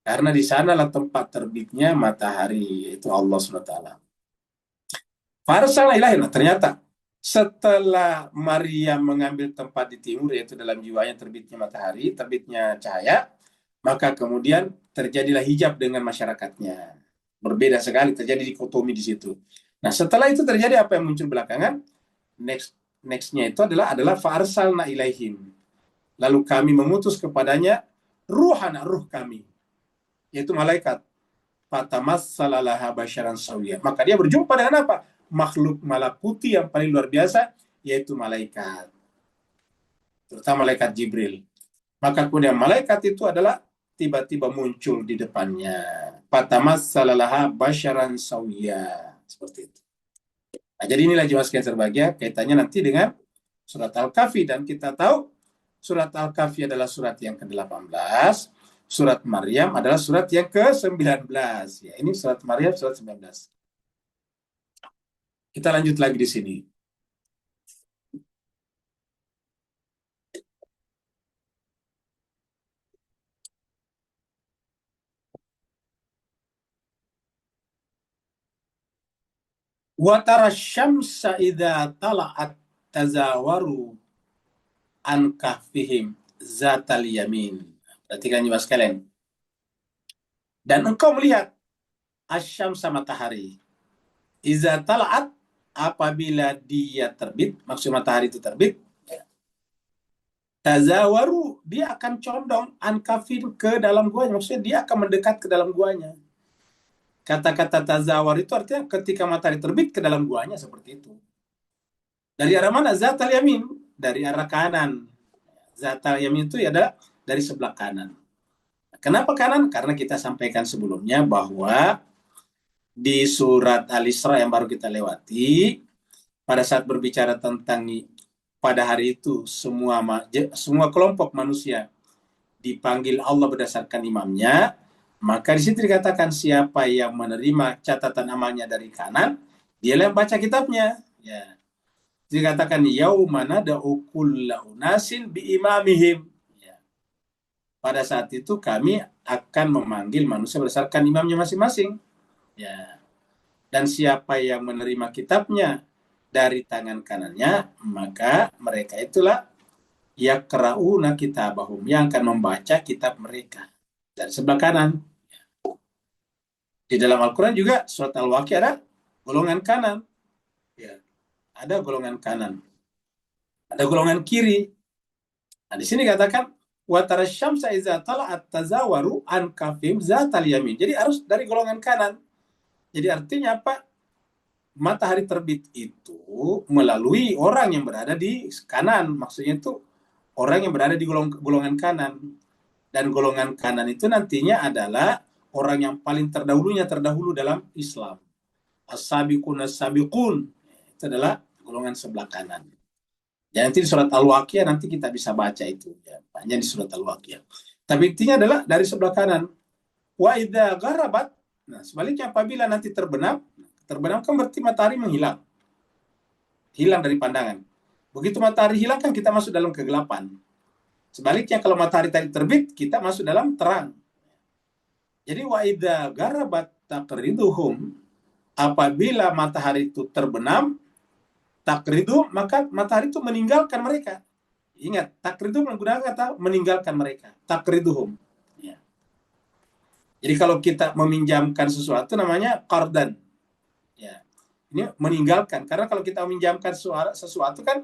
Karena di sanalah tempat terbitnya matahari, yaitu Allah SWT. Farsala ilahi. Nah, ternyata setelah Maryam mengambil tempat di timur, yaitu dalam jiwanya terbitnya matahari, terbitnya cahaya, maka kemudian terjadilah hijab dengan masyarakatnya. Berbeda sekali, terjadi dikotomi di situ. Nah, setelah itu terjadi apa yang muncul belakangan? Nextnya itu adalah fa'arsalna ilaihim. Lalu kami mengutus kepadanya ruhana, ruh kami, yaitu malaikat. Fatamassala laha basyaran sawiyya. Maka dia berjumpa dengan apa? Makhluk malakuti yang paling luar biasa, yaitu malaikat. Terutama malaikat Jibril. Maka kemudian malaikat itu adalah tiba-tiba muncul di depannya. Fatamassala laha basyaran sawiyya. Seperti itu. Nah, jadi inilah jemaah sekalian terbahagia kaitannya nanti dengan surat Al-Kahfi. Dan kita tahu surat Al-Kahfi adalah surat yang ke-18. Surat Maryam adalah surat yang ke-19. Ya, ini surat Maryam surat 19. Kita lanjut lagi di sini. Wa tara syamsa idza tala'at tazawaru an kahfihim zatal yamin. Perhatikan jemaah sekalian. Dan engkau melihat asyamsa matahari. Idza tala'at, apabila dia terbit, maksud matahari itu terbit, tazawaru, dia akan condong an kahfihim ke dalam guanya. Maksudnya dia akan mendekat ke dalam guanya. Kata-kata tazawar itu artinya ketika matahari terbit ke dalam guanya, seperti itu. Dari arah mana? Zatal yamin, dari arah kanan. Zatal yamin itu adalah dari sebelah kanan. Kenapa kanan? Karena kita sampaikan sebelumnya bahwa di surat Al-Isra yang baru kita lewati, pada saat berbicara tentang pada hari itu semua kelompok manusia dipanggil Allah berdasarkan imamnya. Maka di situ dikatakan siapa yang menerima catatan amalnya dari kanan, dialah yang baca kitabnya. Ya. Dikatakan yauma nad'u kulla unasin biimamihim. Ya. Pada saat itu kami akan memanggil manusia berdasarkan imamnya masing-masing. Ya. Dan siapa yang menerima kitabnya dari tangan kanannya, maka mereka itulah Yaqra'una kitabahum, yang akan membaca kitab mereka. Dari sebelah kanan. Di dalam Al-Quran juga surat Al-Waqiah ada golongan kanan. Ya, ada golongan kanan. Ada golongan kiri. Nah, di sini katakan wa tarasyamsa iza tala'at tazawaru an kafim zatal yamin. Jadi harus dari golongan kanan. Jadi artinya apa? Matahari terbit itu melalui orang yang berada di kanan. Maksudnya itu orang yang berada di golongan kanan. Dan golongan kanan itu nantinya adalah orang yang paling terdahulu dalam Islam. As-sabiqun as-sabiqun. Itu adalah golongan sebelah kanan. Ya, nanti di surat Al-Waqiah nanti kita bisa baca itu. Ya, panjang di surat Al-Waqiah. Tapi intinya adalah dari sebelah kanan. Wa idza gharabat. Nah, sebaliknya apabila nanti terbenam kan berarti matahari menghilang. Hilang dari pandangan. Begitu matahari hilang kan kita masuk dalam kegelapan. Sebaliknya kalau matahari tadi terbit, kita masuk dalam terang. Jadi wa idza gharabat taqriduhum, apabila matahari itu terbenam, takridu, maka matahari itu meninggalkan mereka. Ingat, takridu menggunakan kata meninggalkan mereka. Takriduhum. Ya. Jadi kalau kita meminjamkan sesuatu namanya qardan. Ya. Ini meninggalkan. Karena kalau kita meminjamkan sesuatu kan,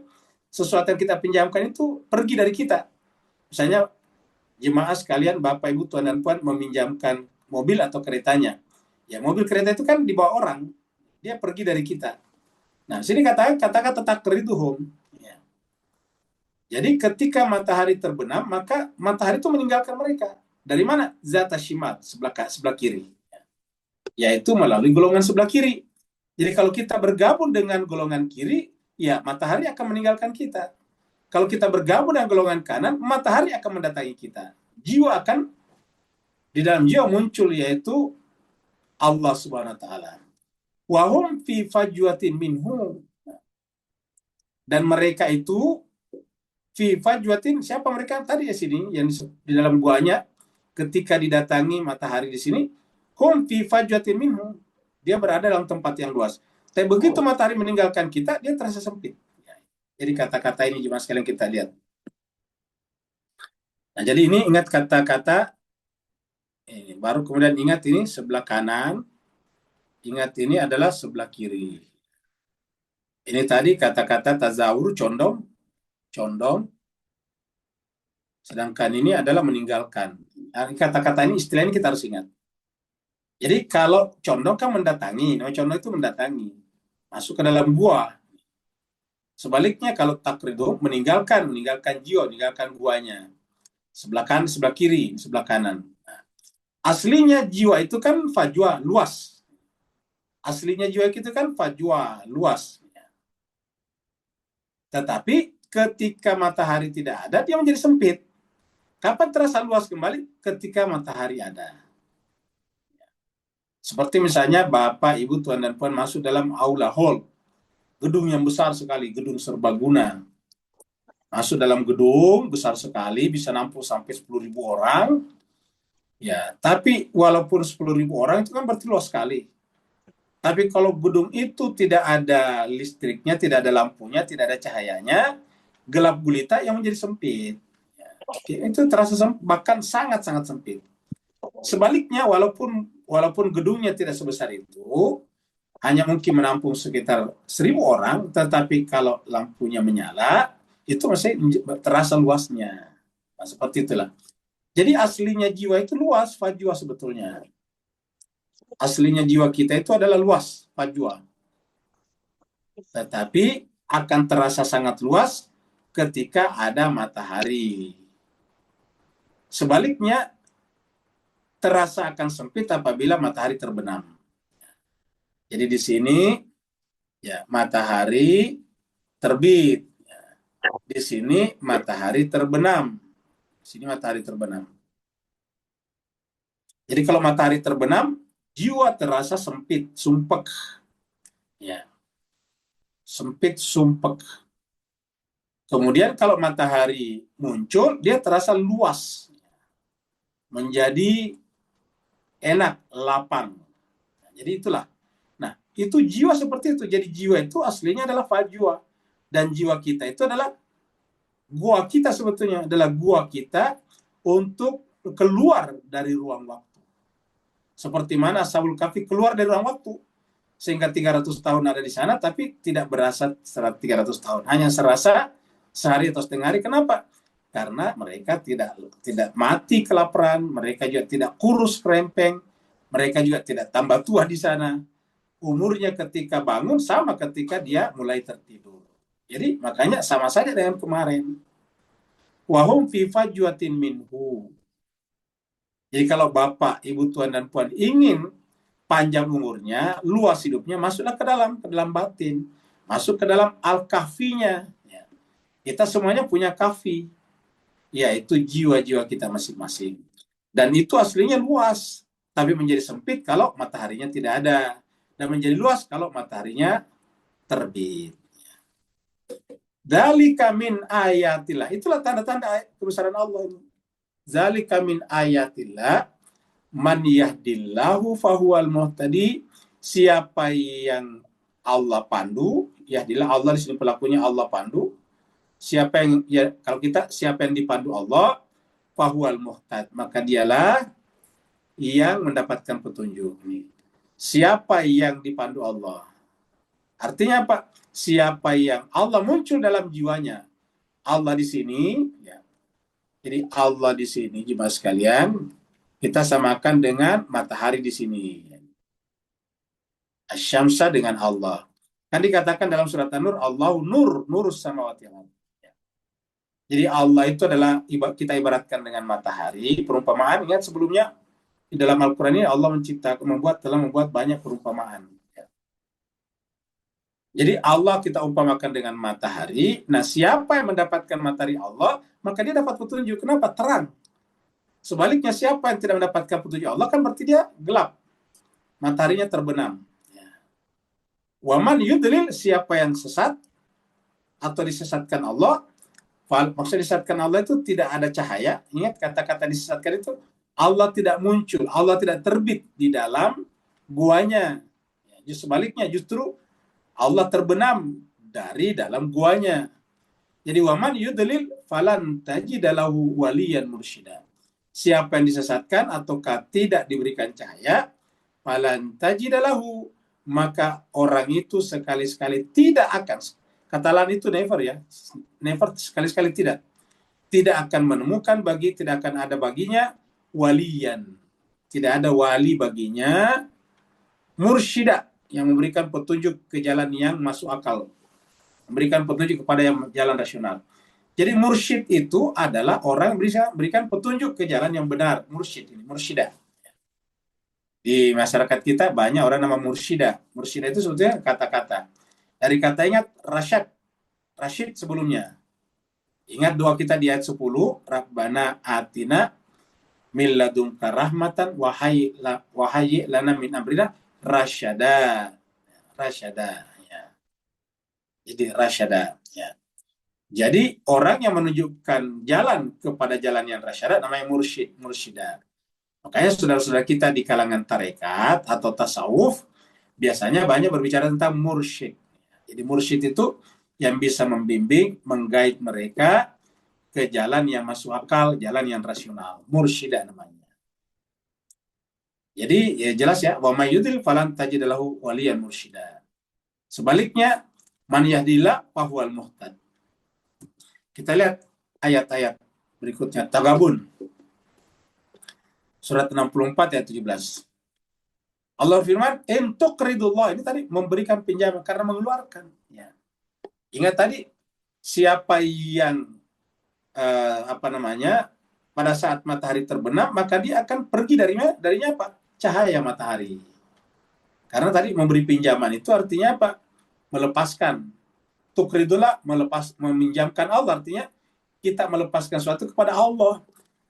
sesuatu yang kita pinjamkan itu pergi dari kita. Misalnya, jemaah sekalian, Bapak, Ibu, Tuan, dan Puan meminjamkan mobil atau keretanya. Ya, mobil kereta itu kan dibawa orang. Dia pergi dari kita. Nah, sini kata-kata takriduhum. Ya. Jadi ketika matahari terbenam, maka matahari itu meninggalkan mereka. Dari mana? Zata shimal, sebelah kiri. Yaitu melalui golongan sebelah kiri. Jadi kalau kita bergabung dengan golongan kiri, ya matahari akan meninggalkan kita. Kalau kita bergabung dengan golongan kanan, matahari akan mendatangi kita. Jiwa akan, di dalam jiwa muncul yaitu Allah Subhanahu wa Ta'ala. Wahum fi fajwatin minhu. Dan mereka itu fi fajwatin, siapa mereka tadi ya sini yang di dalam guanya ketika didatangi matahari di sini, hum fi fajwatin minhu. Dia berada dalam tempat yang luas. Tapi begitu matahari meninggalkan kita, dia terasa sempit. Jadi kata-kata ini cuma sekalian kita lihat. Nah, jadi ini ingat kata-kata ini, baru kemudian ingat ini sebelah kanan. Ingat ini adalah sebelah kiri. Ini tadi kata-kata tazawur, condong. Sedangkan ini adalah meninggalkan. Nah, kata-kata ini, istilah ini kita harus ingat. Jadi kalau condong kan mendatangi. Nah, condong itu mendatangi. Masuk ke dalam gua. Sebaliknya kalau takridu meninggalkan jiwa, meninggalkan guanya. Sebelah kanan, sebelah kiri, sebelah kanan. Nah, aslinya jiwa itu kan fajwa, luas. Aslinya jiwa itu kan fajwa, luas. Tetapi ketika matahari tidak ada, dia menjadi sempit. Kapan terasa luas kembali? Ketika matahari ada. Seperti misalnya Bapak, Ibu, Tuan, dan Puan masuk dalam aula hall. Gedung yang besar sekali, gedung serbaguna. Masuk dalam gedung besar sekali, bisa nampung sampai 10.000 orang. Ya, tapi walaupun 10.000 orang itu kan berarti luas sekali. Tapi kalau gedung itu tidak ada listriknya, tidak ada lampunya, tidak ada cahayanya, gelap gulita yang menjadi sempit. Ya, itu terasa bahkan sangat-sangat sempit. Sebaliknya, walaupun gedungnya tidak sebesar itu, hanya mungkin menampung sekitar 1.000 orang, tetapi kalau lampunya menyala, itu masih terasa luasnya. Nah, seperti itulah. Jadi aslinya jiwa itu luas, fajwa sebetulnya. Aslinya jiwa kita itu adalah luas, fajwa. Tetapi akan terasa sangat luas ketika ada matahari. Sebaliknya, terasa akan sempit apabila matahari terbenam. Jadi di sini ya matahari terbit. Di sini matahari terbenam. Di sini matahari terbenam. Jadi kalau matahari terbenam, jiwa terasa sempit, sumpek. Ya. Sempit, sumpek. Kemudian kalau matahari muncul, dia terasa luas. Menjadi enak, lapang. Jadi itulah. Nah, itu jiwa seperti itu. Jadi jiwa itu aslinya adalah fajwa. Dan jiwa kita itu adalah Gua kita sebetulnya adalah gua kita untuk keluar dari ruang waktu. Seperti mana Ashabul Kahfi keluar dari ruang waktu. Sehingga 300 tahun ada di sana, tapi tidak berasa 300 tahun. Hanya serasa sehari atau setengah hari. Kenapa? Karena mereka tidak mati kelaparan, mereka juga tidak kurus kerempeng, mereka juga tidak tambah tua di sana. Umurnya ketika bangun sama ketika dia mulai tertidur. Jadi makanya sama saja dengan kemarin. Wahum fi fajwatin minhu. Jadi kalau Bapak, Ibu, Tuan dan Puan ingin panjang umurnya, luas hidupnya, masuklah ke dalam batin. Masuk ke dalam al-kahfinya. Ya. Kita semuanya punya kahfi, yaitu jiwa-jiwa kita masing-masing. Dan itu aslinya luas, tapi menjadi sempit kalau mataharinya tidak ada. Dan menjadi luas kalau mataharinya terbit. Dzalika min ayatillah. Itulah tanda-tanda kebesaran Allah ini. Dzalika min ayatillah. Man yahdillahu fahuwal muhtadi. Siapa yang Allah pandu, yahdilah, Allah di sini pelakunya Allah pandu. Siapa yang siapa yang dipandu Allah, fahuwal muhtad, maka dialah yang mendapatkan petunjuk. Siapa yang dipandu Allah? Artinya apa? Siapa yang Allah muncul dalam jiwanya. Allah di sini, ya. Jadi Allah di sini, jemaah sekalian, kita samakan dengan matahari di sini. Asyamsa dengan Allah. Kan dikatakan dalam surat An-Nur, Allahu nur, nurus samawati wal ardh. Jadi Allah itu adalah, kita ibaratkan dengan matahari. Perumpamaan, ingat sebelumnya di dalam Al-Quran ini Allah telah membuat banyak perumpamaan. Jadi Allah kita umpamakan dengan matahari. Nah, siapa yang mendapatkan matahari Allah, maka dia dapat petunjuk. Kenapa? Terang. Sebaliknya, siapa yang tidak mendapatkan petunjuk Allah, kan berarti dia gelap. Mataharinya terbenam. Waman yudlil, siapa yang sesat atau disesatkan Allah, maksud disesatkan Allah itu tidak ada cahaya. Ingat kata-kata disesatkan itu, Allah tidak muncul, Allah tidak terbit di dalam guanya. Justru sebaliknya, justru Allah terbenam dari dalam guanya. Jadi waman yudlil falan tajidalahu waliyan mursyida. Siapa yang disesatkan ataukah tidak diberikan cahaya, falan tajidalahu, maka orang itu sekali-sekali tidak akan, kata lan itu never ya, never, sekali-sekali tidak akan menemukan tidak akan ada baginya waliyan, tidak ada wali baginya, mursyida, yang memberikan petunjuk ke jalan yang masuk akal, memberikan petunjuk kepada yang jalan rasional. Jadi mursyid itu adalah orang yang bisa berikan petunjuk ke jalan yang benar. Mursyid ini, mursyidah. Di masyarakat kita banyak orang nama mursyidah. Mursyidah itu sebetulnya kata-kata. Dari kata ingat rasyid sebelumnya. Ingat doa kita di ayat 10, Rabbana atina min ladunka rahmatan wahayyi lana min amrina rasyada. Ya. Jadi rasyada, ya. Jadi orang yang menunjukkan jalan kepada jalan yang rasyada namanya mursyidah. Makanya saudara-saudara kita di kalangan tarekat atau tasawuf biasanya banyak berbicara tentang mursyid. Jadi mursyid itu yang bisa membimbing, menggait mereka ke jalan yang masuk akal, jalan yang rasional. Mursyidah namanya. Jadi ya jelas ya, wa may yudlil falan tajid lahu waliyan mursyida. Sebaliknya, man yahdillah fahuwal muhtad. Kita lihat ayat-ayat berikutnya. Tagabun. Surat 64 ayat 17. Allah firman, "Entuk ridullah." Ini tadi memberikan pinjaman karena mengeluarkan. Ya. Ingat tadi, siapa yang pada saat matahari terbenam, maka dia akan pergi darinya apa? Cahaya matahari. Karena tadi memberi pinjaman itu artinya apa? Melepaskan. Tukridullah, meminjamkan Allah, artinya kita melepaskan sesuatu kepada Allah.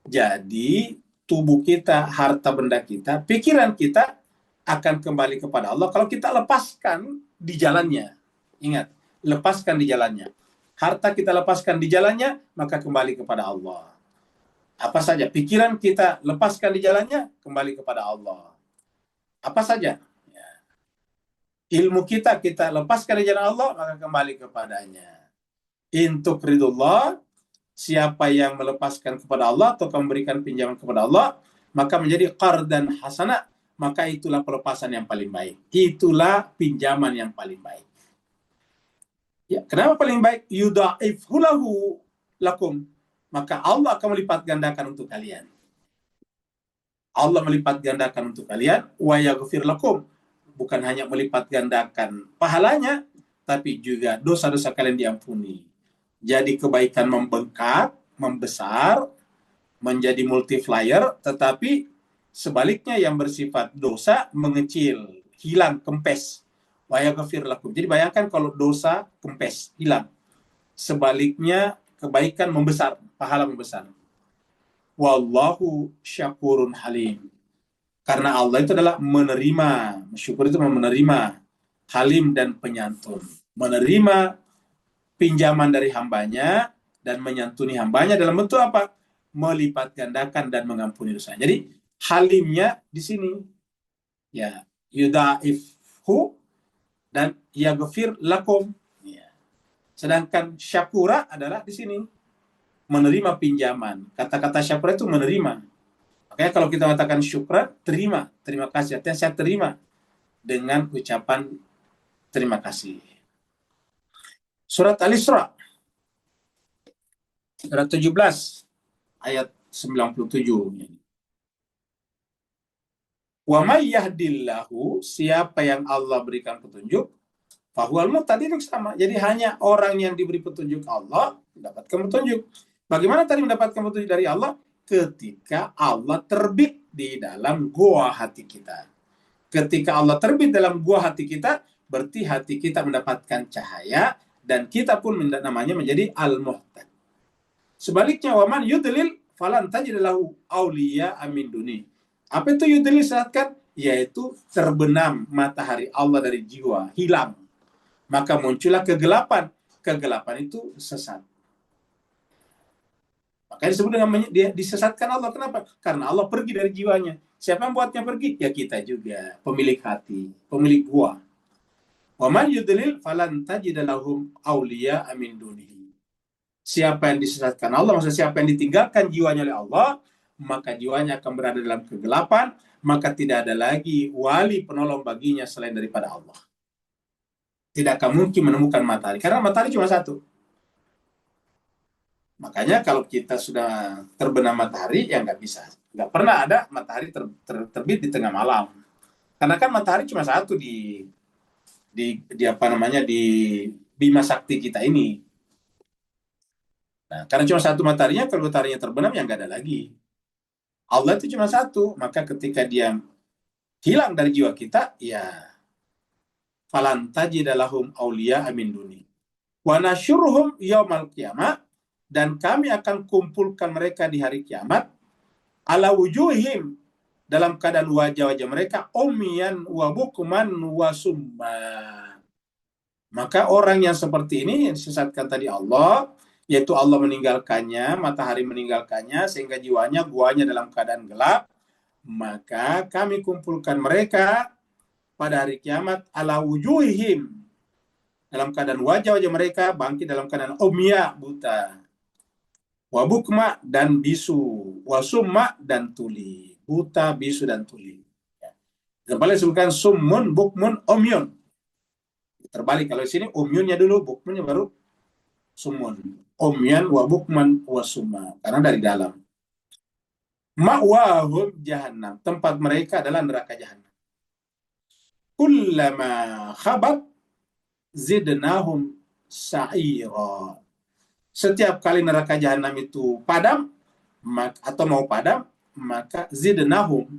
Jadi tubuh kita, harta benda kita, pikiran kita akan kembali kepada Allah kalau kita lepaskan di jalannya. Ingat, lepaskan di jalannya. Harta kita lepaskan di jalannya, maka kembali kepada Allah. Apa saja pikiran kita lepaskan di jalannya, kembali kepada Allah. Apa saja ilmu kita lepaskan di jalan Allah, maka kembali kepadanya. Intuk ridullah, siapa yang melepaskan kepada Allah atau memberikan pinjaman kepada Allah, maka menjadi qardan hasanah, maka itulah pelepasan yang paling baik. Itulah pinjaman yang paling baik. Ya, kenapa paling baik? Yudha'ifhu lahu lakum. Maka Allah akan melipat gandakan untuk kalian. Allah melipat gandakan untuk kalian, wa yaghfir lakum. Bukan hanya melipat gandakan pahalanya, tapi juga dosa-dosa kalian diampuni. Jadi kebaikan membengkak, membesar, menjadi multiplier, tetapi sebaliknya yang bersifat dosa mengecil, hilang, kempes. Wa yaghfir lakum. Jadi bayangkan kalau dosa kempes, hilang. Sebaliknya kebaikan membesar, pahala membesar. Wallahu syakurun halim. Karena Allah itu adalah menerima, syukur itu menerima, halim dan penyantun. Menerima pinjaman dari hambanya dan menyantuni hambanya dalam bentuk apa? Melipat gandakan dan mengampuni dosa. Jadi halimnya di sini, ya, yudha'ifhu dan yaghfir lakum. Ya. Sedangkan syakura adalah di sini, menerima pinjaman. Kata-kata syakura itu menerima. Makanya kalau kita mengatakan syukran, terima kasih. Artinya saya terima dengan ucapan terima kasih. Surat Al-Isra, surat 17, ayat 97. Wa may yahdillahu, siapa yang Allah berikan petunjuk, fahuwal muhtadi, itu sama. Jadi hanya orang yang diberi petunjuk Allah mendapatkan petunjuk. Bagaimana tadi mendapatkan petunjuk dari Allah? Ketika Allah terbit di dalam gua hati kita. Ketika Allah terbit dalam gua hati kita, berarti hati kita mendapatkan cahaya dan kita pun namanya menjadi al-muhtad. Sebaliknya, waman yudlil falan tajid lahu auliya amin duni. Apa itu yudlil, sesatkan? Yaitu terbenam matahari Allah dari jiwa, hilang. Maka muncullah kegelapan. Kegelapan itu sesat. Makanya disebut dengan dia disesatkan Allah. Kenapa? Karena Allah pergi dari jiwanya. Siapa yang buatnya pergi? Ya kita juga, pemilik hati, pemilik gua. Wa man yudlil falan tajid lahum auliya amin dunihi. Siapa yang disesatkan Allah, maksudnya siapa yang ditinggalkan jiwanya oleh Allah, maka jiwanya akan berada dalam kegelapan, maka tidak ada lagi wali penolong baginya selain daripada Allah. Tidak akan mungkin menemukan matahari, karena matahari cuma satu. Makanya kalau kita sudah terbenam matahari, ya nggak bisa. Nggak pernah ada matahari terbit di tengah malam. Karena kan matahari cuma satu di apa namanya, di Bima Sakti kita ini. Nah, karena cuma satu mataharinya, kalau mataharinya terbenam, ya nggak ada lagi. Allah itu cuma satu, maka ketika dia hilang dari jiwa kita, ya falan tajidalahum auliya amin duni. Wa nasyurhum yaumal qiyamah, dan kami akan kumpulkan mereka di hari kiamat, ala wujuhim, dalam keadaan wajah-wajah mereka, umyan wa bukman wa summa. Maka orang yang seperti ini yang disesatkan tadi Allah, yaitu Allah meninggalkannya, matahari meninggalkannya, sehingga jiwanya, guanya dalam keadaan gelap, maka kami kumpulkan mereka pada hari kiamat ala wujuhim, dalam keadaan wajah-wajah mereka bangkit dalam keadaan umya, buta, wabukma dan bisu, wasumma dan tuli. Buta, bisu dan tuli. Kembali disebutkan summun, bukmun, umyun. Terbalik kalau di sini umyunnya dulu, bukmunnya baru summun. Umyan, wabukman, wasumma. Karena dari dalam. Ma'wahum jahannam. Tempat mereka adalah neraka jahannam. Kullama khabat zidnahum sa'ira. Setiap kali neraka jahanam itu padam, atau mau padam, maka zidnahum,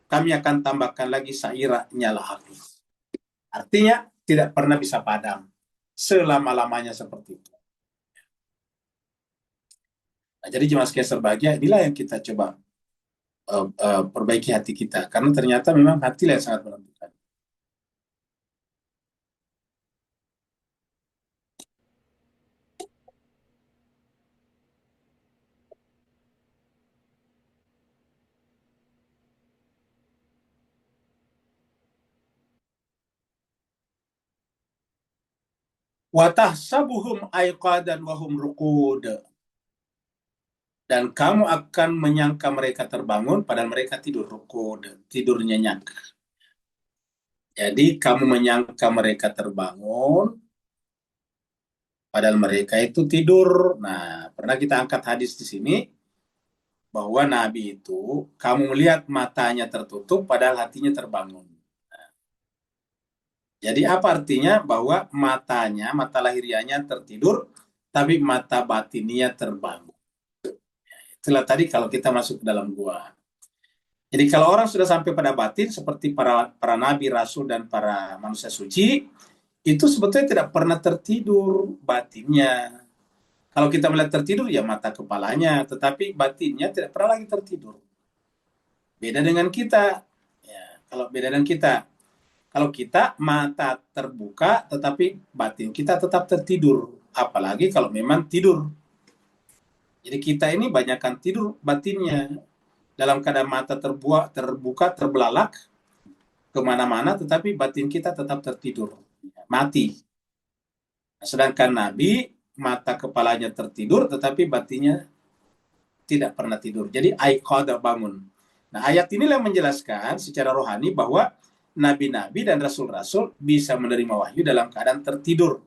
kami akan tambahkan lagi sa'ira, nyala api. Artinya tidak pernah bisa padam selama-lamanya seperti itu. Nah, jadi jemaah sekalian berbahagia, inilah yang kita coba perbaiki hati kita, karena ternyata memang hati yang sangat menentukan. Wa tahsabuhum aiqadan wa hum ruqud. Dan kamu akan menyangka mereka terbangun, padahal mereka tidur rukud, tidur nyenyak. Jadi kamu menyangka mereka terbangun, padahal mereka itu tidur. Nah, pernah kita angkat hadis di sini, bahwa Nabi itu, kamu melihat matanya tertutup, padahal hatinya terbangun. Jadi apa artinya? Bahwa matanya, mata lahirianya tertidur, tapi mata batinnya terbangun. Itulah tadi kalau kita masuk ke dalam gua. Jadi kalau orang sudah sampai pada batin, seperti para nabi, rasul, dan para manusia suci, itu sebetulnya tidak pernah tertidur batinnya. Kalau kita melihat tertidur, ya mata kepalanya, tetapi batinnya tidak pernah lagi tertidur. Beda dengan kita. Ya, kalau beda dengan kita. Kalau kita mata terbuka, tetapi batin kita tetap tertidur. Apalagi kalau memang tidur. Jadi kita ini banyakkan tidur batinnya. Dalam keadaan mata terbuka, terbelalak, kemana-mana, tetapi batin kita tetap tertidur. Mati. Sedangkan Nabi, mata kepalanya tertidur, tetapi batinnya tidak pernah tidur. Jadi, aiqadha, bangun. Nah, ayat inilah menjelaskan secara rohani bahwa nabi-nabi dan rasul-rasul bisa menerima wahyu dalam keadaan tertidur.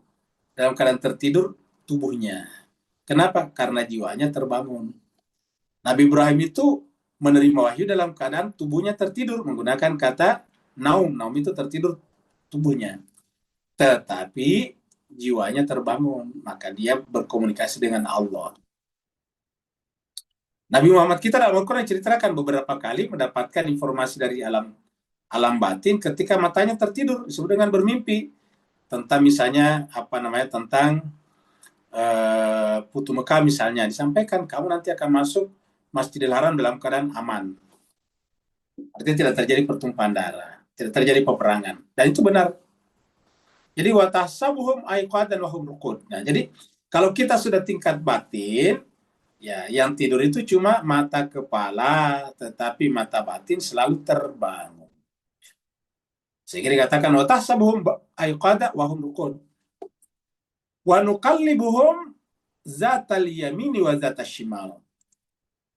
Dalam keadaan tertidur tubuhnya. Kenapa? Karena jiwanya terbangun. Nabi Ibrahim itu menerima wahyu dalam keadaan tubuhnya tertidur, menggunakan kata naum. Naum itu tertidur tubuhnya. Tetapi jiwanya terbangun, maka dia berkomunikasi dengan Allah. Nabi Muhammad kita dalam Al-Quran ceritakan beberapa kali mendapatkan informasi dari alam batin ketika matanya tertidur, disebut dengan bermimpi. Tentang misalnya tentang Putu Mekah misalnya, disampaikan kamu nanti akan masuk Masjidil Haram dalam keadaan aman. Artinya tidak terjadi pertumpahan darah, tidak terjadi peperangan. Dan itu benar. Jadi watahsabuhum aiqadan wa hum ruqud. Nah, jadi kalau kita sudah tingkat batin, ya yang tidur itu cuma mata kepala, tetapi mata batin selalu terbangun. Sehingga dikatakan watahsabuhum aiqadan wa hum ruqud. Wa nuqallibuhum zatal yamini wa zatal shimal.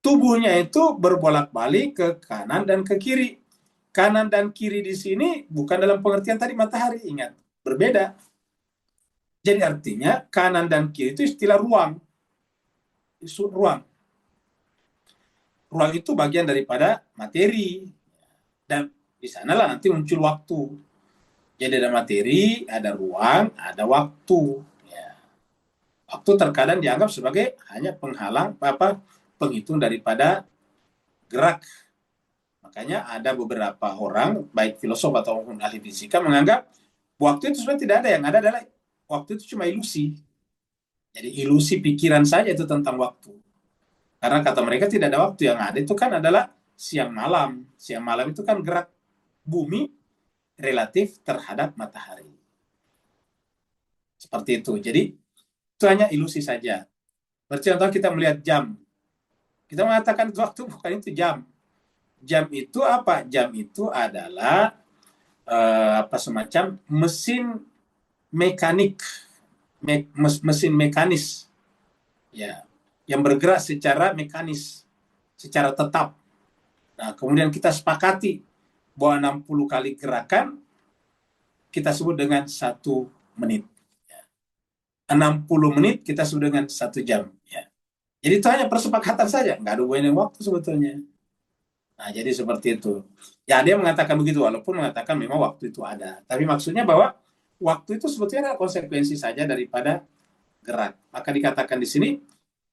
Tubuhnya itu berbolak-balik ke kanan dan ke kiri. Kanan dan kiri di sini bukan dalam pengertian tadi matahari, ingat, berbeda. Jadi artinya kanan dan kiri itu istilah ruang. Ruang. Ruang itu bagian daripada materi. Dan di sanalah nanti muncul waktu. Jadi ada materi, ada ruang, ada waktu. Ya. Waktu terkadang dianggap sebagai hanya penghalang penghitung daripada gerak. Makanya ada beberapa orang, baik filosof atau ahli fisika, menganggap waktu itu sebenarnya tidak ada. Yang ada adalah waktu itu cuma ilusi. Jadi ilusi pikiran saja itu tentang waktu. Karena kata mereka tidak ada waktu. Yang ada itu kan adalah siang malam. Siang malam itu kan gerak bumi relatif terhadap matahari. Seperti itu. Jadi itu hanya ilusi saja. Contoh kita melihat jam. Kita mengatakan waktu bukan itu jam. Jam itu apa? Jam itu adalah semacam mesin mekanik, mesin mekanis, ya, yang bergerak secara mekanis, secara tetap. Nah, kemudian kita sepakati bahwa 60 kali gerakan kita sebut dengan 1 menit. 60 menit kita sebut dengan 1 jam. Ya. Jadi itu hanya persepakatan saja, nggak ada hubungannya dengan waktu sebetulnya. Nah, jadi seperti itu. Ya, dia mengatakan begitu, walaupun mengatakan memang waktu itu ada. Tapi maksudnya bahwa waktu itu sebetulnya adalah konsekuensi saja daripada gerak. Maka dikatakan di sini,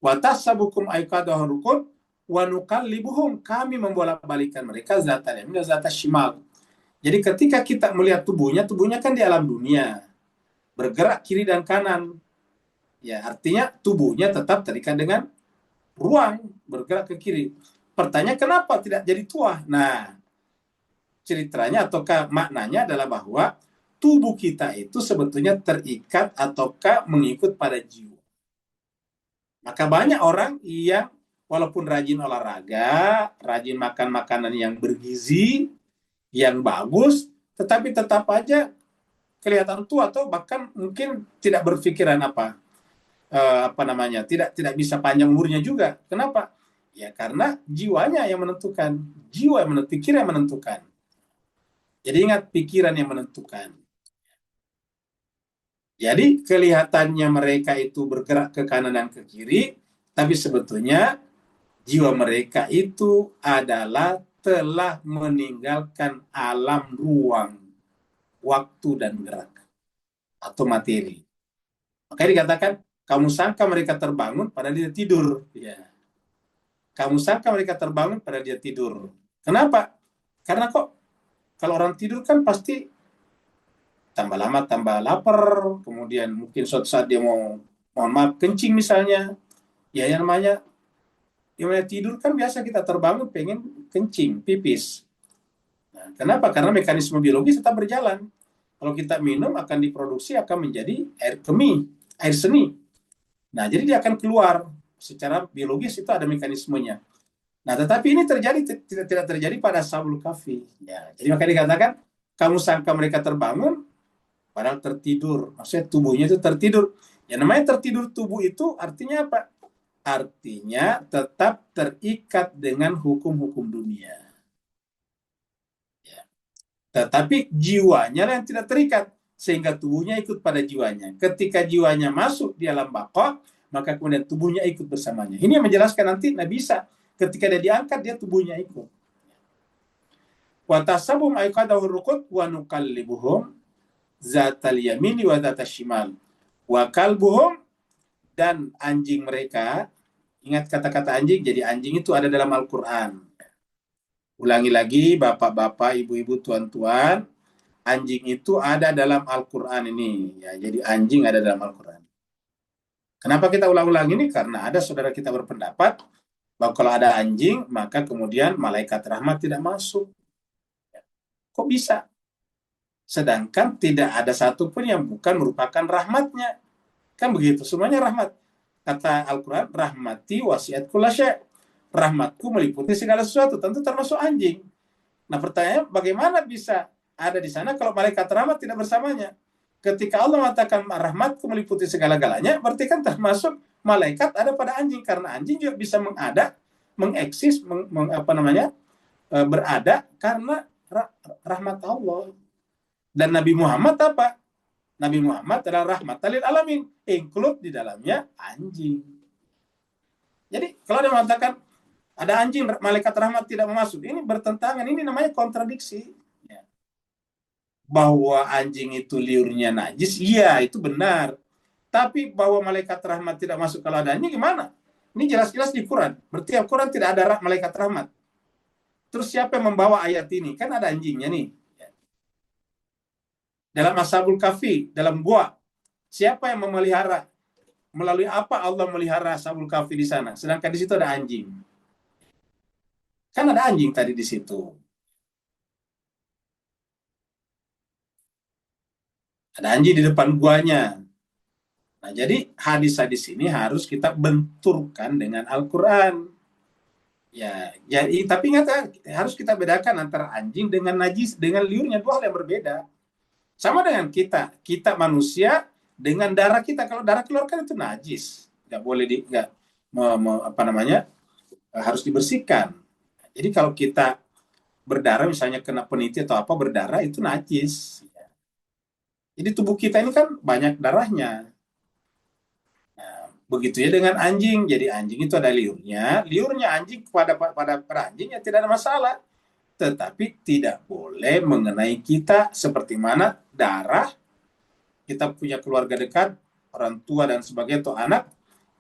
watassabukum aiqadahum rukun wa nuqallibuhum, kami membolak-balikan mereka zatal yamin dan zatal shimal. Jadi ketika kita melihat tubuhnya kan di alam dunia, bergerak kiri dan kanan. Ya, artinya tubuhnya tetap terikat dengan ruang, bergerak ke kiri. Pertanyaan, kenapa tidak jadi tua? Nah, ceritanya ataukah maknanya adalah bahwa tubuh kita itu sebetulnya terikat ataukah mengikut pada jiwa. Maka banyak orang yang walaupun rajin olahraga, rajin makan makanan yang bergizi, yang bagus, tetapi tetap aja kelihatan tua atau bahkan mungkin tidak berpikiran tidak bisa panjang umurnya juga. Kenapa? Ya, karena jiwanya yang menentukan, jiwa yang menentukan, pikiran yang menentukan. Jadi ingat, pikiran yang menentukan. Jadi kelihatannya mereka itu bergerak ke kanan dan ke kiri, tapi sebetulnya jiwa mereka itu adalah telah meninggalkan alam ruang, waktu dan gerak atau materi. Makanya dikatakan, kamu sangka mereka terbangun padahal dia tidur. Ya. Kamu sangka mereka terbangun padahal dia tidur. Kenapa? Karena kok kalau orang tidur kan pasti tambah lama tambah lapar, kemudian mungkin suatu saat dia mau, mohon maaf, kencing misalnya. Ya yang namanya tidur kan biasa kita terbangun pengen kencing, pipis. Nah, kenapa? Karena mekanisme biologis tetap berjalan. Kalau kita minum akan diproduksi, akan menjadi air kemih, air seni. Nah, jadi dia akan keluar. Secara biologis itu ada mekanismenya. Nah, tetapi ini tidak terjadi pada Ashabul Kahfi. Ya, jadi makanya dikatakan, kamu sangka mereka terbangun, padahal tertidur. Maksudnya tubuhnya itu tertidur. Yang namanya tertidur tubuh itu artinya apa? Artinya tetap terikat dengan hukum-hukum dunia. Ya. Tetapi jiwanya yang tidak terikat, sehingga tubuhnya ikut pada jiwanya. Ketika jiwanya masuk di alam baqa, maka kemudian tubuhnya ikut bersamanya. Ini yang menjelaskan nanti Nabi Isa. Ketika dia diangkat, dia tubuhnya ikut. Wa tasabum aiqadahu ruqud wa nuqallibuhum zatal yamini wa zatal shimal. Wa kalbuhum, dan anjing mereka, ingat kata-kata anjing, jadi anjing itu ada dalam Al-Quran. Ulangi lagi, bapak-bapak, ibu-ibu, tuan-tuan, anjing itu ada dalam Al-Quran ini. Ya, jadi anjing ada dalam Al-Quran. Kenapa kita ulang-ulang ini? Karena ada saudara kita berpendapat bahwa kalau ada anjing, maka kemudian malaikat rahmat tidak masuk. Kok bisa? Sedangkan tidak ada satupun yang bukan merupakan rahmatnya. Kan begitu, semuanya rahmat. Kata Al-Quran, rahmati wasiat kulla syai'. Rahmatku meliputi segala sesuatu, tentu termasuk anjing. Nah pertanyaannya, bagaimana bisa ada di sana kalau malaikat rahmat tidak bersamanya? Ketika Allah mengatakan rahmatku meliputi segala-galanya, berarti kan termasuk malaikat ada pada anjing, karena anjing juga bisa mengeksis, berada karena rahmat Allah. Dan Nabi Muhammad apa? Nabi Muhammad adalah rahmatan lil alamin, include di dalamnya anjing. Jadi kalau dia mengatakan ada anjing, malaikat rahmat tidak masuk, ini bertentangan, ini namanya kontradiksi. Ya. Bahwa anjing itu liurnya najis, iya itu benar. Tapi bahwa malaikat rahmat tidak masuk kalau ada anjing, gimana? Ini jelas-jelas di Quran. Berarti Al-Quran tidak ada malaikat rahmat. Terus siapa yang membawa ayat ini? Kan ada anjingnya nih. Dalam Ashabul Kahfi, dalam gua, siapa yang memelihara? Melalui apa Allah melihara Ashabul Kahfi di sana? Sedangkan di situ ada anjing. Kan ada anjing tadi di situ. Ada anjing di depan guanya. Nah, jadi hadis-hadis ini harus kita benturkan dengan Al-Quran. Ya, jadi tapi ingat, harus kita bedakan antara anjing dengan najis, dengan liurnya, dua hal yang berbeda. Sama dengan kita manusia dengan darah kita. Kalau darah keluar kan itu najis, nggak boleh harus dibersihkan. Jadi kalau kita berdarah, misalnya kena peniti atau apa, berdarah itu najis. Jadi tubuh kita ini kan banyak darahnya. Nah, begitu ya dengan anjing. Jadi anjing itu ada liurnya. Liurnya anjing pada anjing ya tidak ada masalah. Tetapi tidak boleh mengenai kita, seperti mana darah, kita punya keluarga dekat, orang tua dan sebagainya, atau anak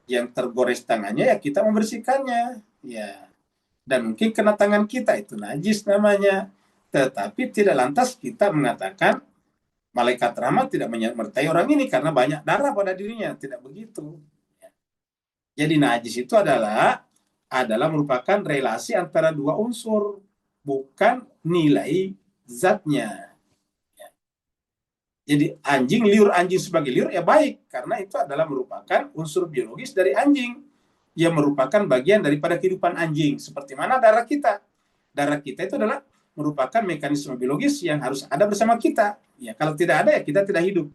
yang tergores tangannya, ya kita membersihkannya. Ya. Dan mungkin kena tangan kita, itu najis namanya. Tetapi tidak lantas kita mengatakan malaikat rahmat tidak menyertai orang ini karena banyak darah pada dirinya. Tidak begitu. Jadi najis itu adalah merupakan relasi antara dua unsur, bukan nilai zatnya. Jadi liur anjing sebagai liur ya baik, karena itu adalah merupakan unsur biologis dari anjing yang merupakan bagian daripada kehidupan anjing. Seperti mana darah kita. Darah kita itu adalah merupakan mekanisme biologis yang harus ada bersama kita. Ya, kalau tidak ada ya kita tidak hidup.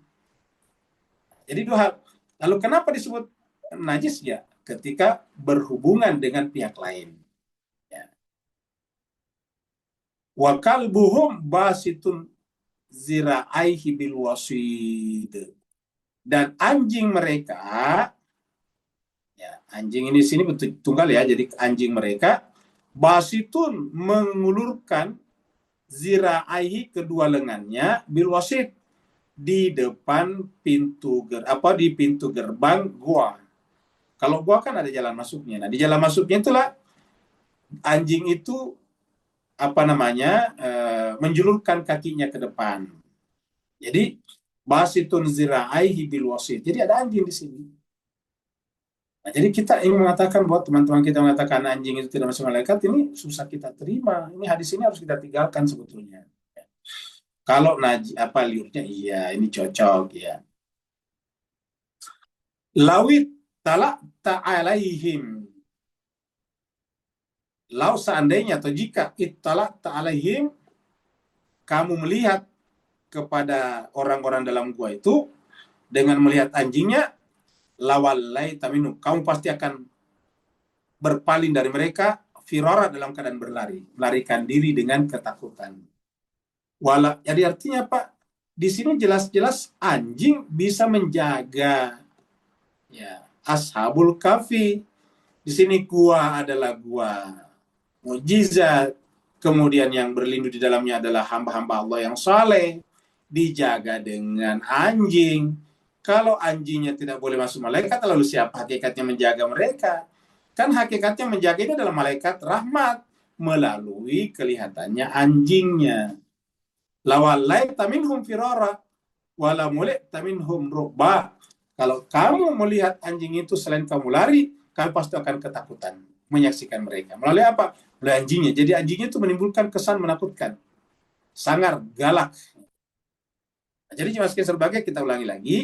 Jadi dua hal. Lalu kenapa disebut najis? Ya, ketika berhubungan dengan pihak lain. Ya. Wa kalbuhum basitun zira'aihi bil wasid. Dan anjing mereka, ya, anjing ini sini bentuk tunggal ya, jadi anjing mereka basitun mengulurkan zira'aihi kedua lengannya bil wasid di depan di pintu gerbang gua. Kalau gua kan ada jalan masuknya. Nah, di jalan masuknya itulah anjing itu menjulurkan kakinya ke depan. Jadi basitun zira'aihi bil wasid. Jadi ada anjing di sini. Nah, jadi kita ingin mengatakan buat teman-teman kita mengatakan anjing itu tidak masuk malaikat, ini susah kita terima. Ini hadis ini harus kita tinggalkan sebetulnya. Kalau liurnya iya, ini cocok ya. Lawit talak ta'alaihim. Lau seandainya atau jika ittalak ta'alaihim, kamu melihat kepada orang-orang dalam gua itu dengan melihat anjingnya, lawallai taminu, kamu pasti akan berpaling dari mereka, firara dalam keadaan berlari, melarikan diri dengan ketakutan. Jadi artinya Pak, di sini jelas-jelas anjing bisa menjaga ya ashabul kahfi. Di sini gua adalah gua mukjizat, kemudian yang berlindung di dalamnya adalah hamba-hamba Allah yang saleh, dijaga dengan anjing. Kalau anjingnya tidak boleh masuk malaikat, lalu siapa hakikatnya menjaga mereka? Kan hakikatnya menjaga itu adalah malaikat rahmat melalui kelihatannya anjingnya. Lawallai taminhum firara wala mulita minhum ru'ba. Kalau kamu melihat anjing itu selain kamu lari, kamu pasti akan ketakutan menyaksikan mereka. Melalui apa? Melalui anjingnya. Jadi anjingnya itu menimbulkan kesan menakutkan, sangar, galak. Nah, jadi cuma sekian sebagai kita ulangi lagi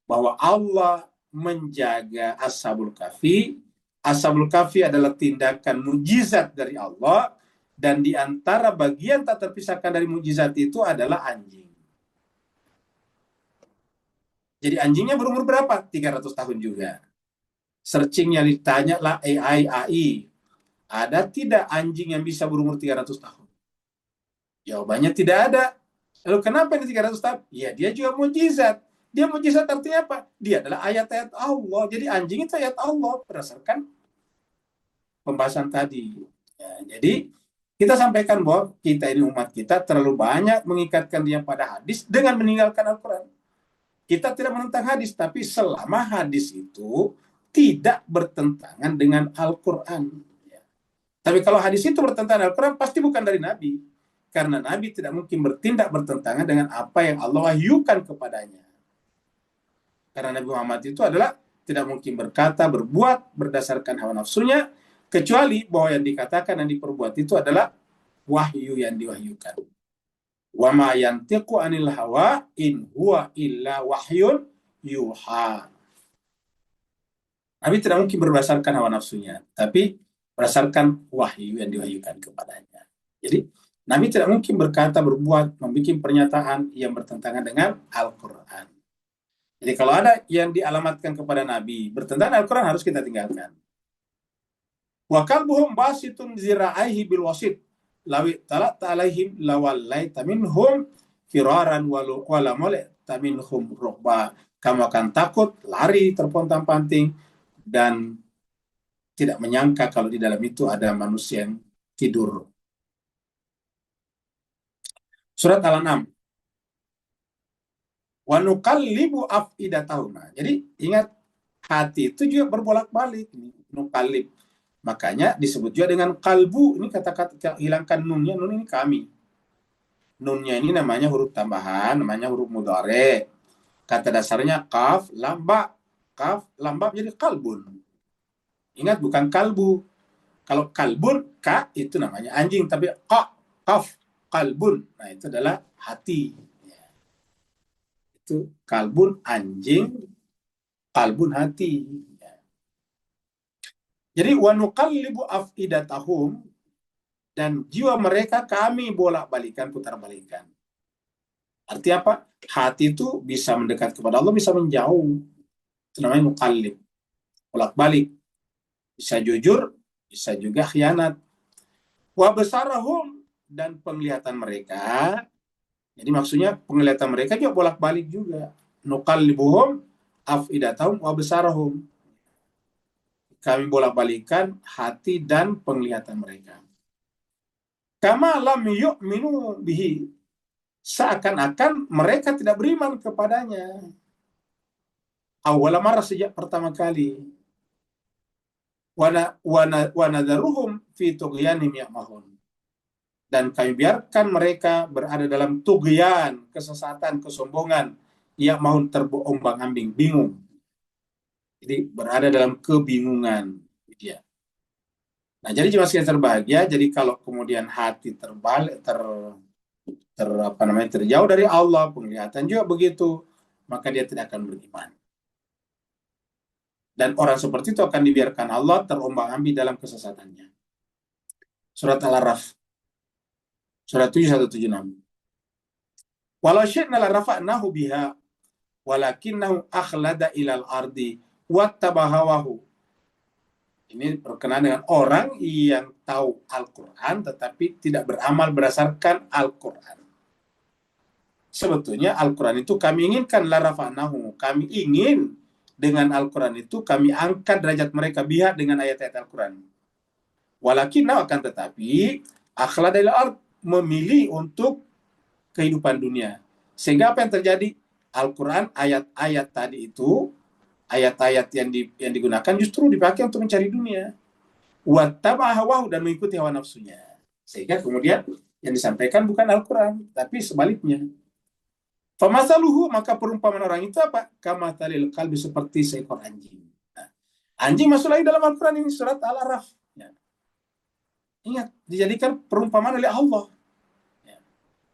bahwa Allah menjaga ashabul kahfi. Ashabul kahfi adalah tindakan mujizat dari Allah, dan di antara bagian tak terpisahkan dari mujizat itu adalah anjing. Jadi anjingnya berumur berapa? 300 tahun juga. Searchingnya ditanya lah AI. Ada tidak anjing yang bisa berumur 300 tahun? Jawabannya tidak ada. Lalu kenapa ini 300 tahun? Ya dia juga mujizat. Dia mujizat artinya apa? Dia adalah ayat-ayat Allah. Jadi anjing itu ayat Allah berdasarkan pembahasan tadi. Ya, jadi kita sampaikan bahwa kita ini umat kita terlalu banyak mengikatkan dia pada hadis dengan meninggalkan Al-Quran. Kita tidak menentang hadis, tapi selama hadis itu tidak bertentangan dengan Al-Quran. Ya. Tapi kalau hadis itu bertentangan dengan Al-Quran, pasti bukan dari Nabi. Karena Nabi tidak mungkin bertindak bertentangan dengan apa yang Allah wahyukan kepadanya. Karena Nabi Muhammad itu adalah tidak mungkin berkata, berbuat berdasarkan hawa nafsunya, kecuali bahwa yang dikatakan dan diperbuat itu adalah wahyu yang diwahyukan. Wa ma yantiqu anil hawa in huwa illa wahyun yuha. Nabi tidak mungkin berdasarkan hawa nafsunya, tapi berdasarkan wahyu yang diwahyukan kepadanya. Jadi Nabi tidak mungkin berkata, berbuat, membuat pernyataan yang bertentangan dengan Al-Quran. Jadi kalau ada yang dialamatkan kepada Nabi bertentangan dengan Al-Quran, harus kita tinggalkan. Wa kalbuhum basitun zira'aihi bil wasid lawi talata alaihim lawallaita minhum firaran wala mulita minhum ru'ba. Kamu akan takut, lari, terpontang-panting, dan tidak menyangka kalau di dalam itu ada manusia yang tidur. Surat Al-An'am. Wa nuqallibu afidatahum. Jadi ingat, hati itu juga berbolak-balik. Nuqallib. Makanya disebut juga dengan kalbu. Ini kata-kata hilangkan nunnya. Nun ini kami. Nunnya ini namanya huruf tambahan, namanya huruf mudhari. Kata dasarnya kaf, lamba. Kaf, lamba jadi kalbun. Ingat, bukan kalbu. Kalau kalbun, ka itu namanya anjing. Tapi kaf, kalbun. Nah, itu adalah hati. Ya. Itu kalbun anjing, kalbun hati. Ya. Jadi wa nuqallibu afidatahum, dan jiwa mereka kami bolak-balikan, putar-balikan. Artinya apa? Hati itu bisa mendekat kepada Allah, bisa menjauh. Itu namanya nuqallib, bolak-balik. Bisa jujur, bisa juga khianat. Wa basarahum, dan penglihatan mereka. Jadi maksudnya penglihatan mereka juga bolak-balik juga. Nuqallibuhum afidatahum wa basarahum. Kami bolak-balikan hati dan penglihatan mereka. Kama lam yu'minu bihi. Seakan-akan mereka tidak beriman kepadanya. Awal marah, sejak pertama kali. Wa nadharuhum fi tughyanihim ya'mahun. Dan kami biarkan mereka berada dalam tughyan, kesesatan, kesombongan, ya'mahun, terombang-ambing, bingung. Jadi berada dalam kebingungan. Ya. Nah, jadi jemaah sekalian terbahagia, jadi kalau kemudian hati terbalik, terjauh dari Allah, penglihatan juga begitu, maka dia tidak akan beriman. Dan orang seperti itu akan dibiarkan Allah terombang-ambing dalam kesesatannya. Surat Al-Araf, surat 7176. Walau syi'na la rafa'nahu biha walakinnahu akhlada ilal ardi wattabahawahu. Ini berkenaan dengan orang yang tahu Al-Quran tetapi tidak beramal berdasarkan Al-Quran. Sebetulnya Al-Quran itu kami inginkan, la rafa'nahu, kami ingin dengan Al-Quran itu kami angkat derajat mereka biha dengan ayat-ayat Al-Quran. Walakinnahu, akan tetapi akhlada ilal ard, memilih untuk kehidupan dunia. Sehingga apa yang terjadi? Al-Quran, ayat-ayat tadi itu, ayat-ayat yang digunakan justru dipakai untuk mencari dunia. Wattaba'a hawahu, dan mengikuti hawa nafsunya. Sehingga kemudian yang disampaikan bukan Al-Quran, tapi sebaliknya. Famasaluhu, maka perumpamaan orang itu apa? Kamathalil qalbi, seperti seekor anjing. Nah, anjing masuk lagi dalam Al-Quran ini, surat Al-Araf. Ya. Ingat, dijadikan perumpamaan oleh Allah. Ya.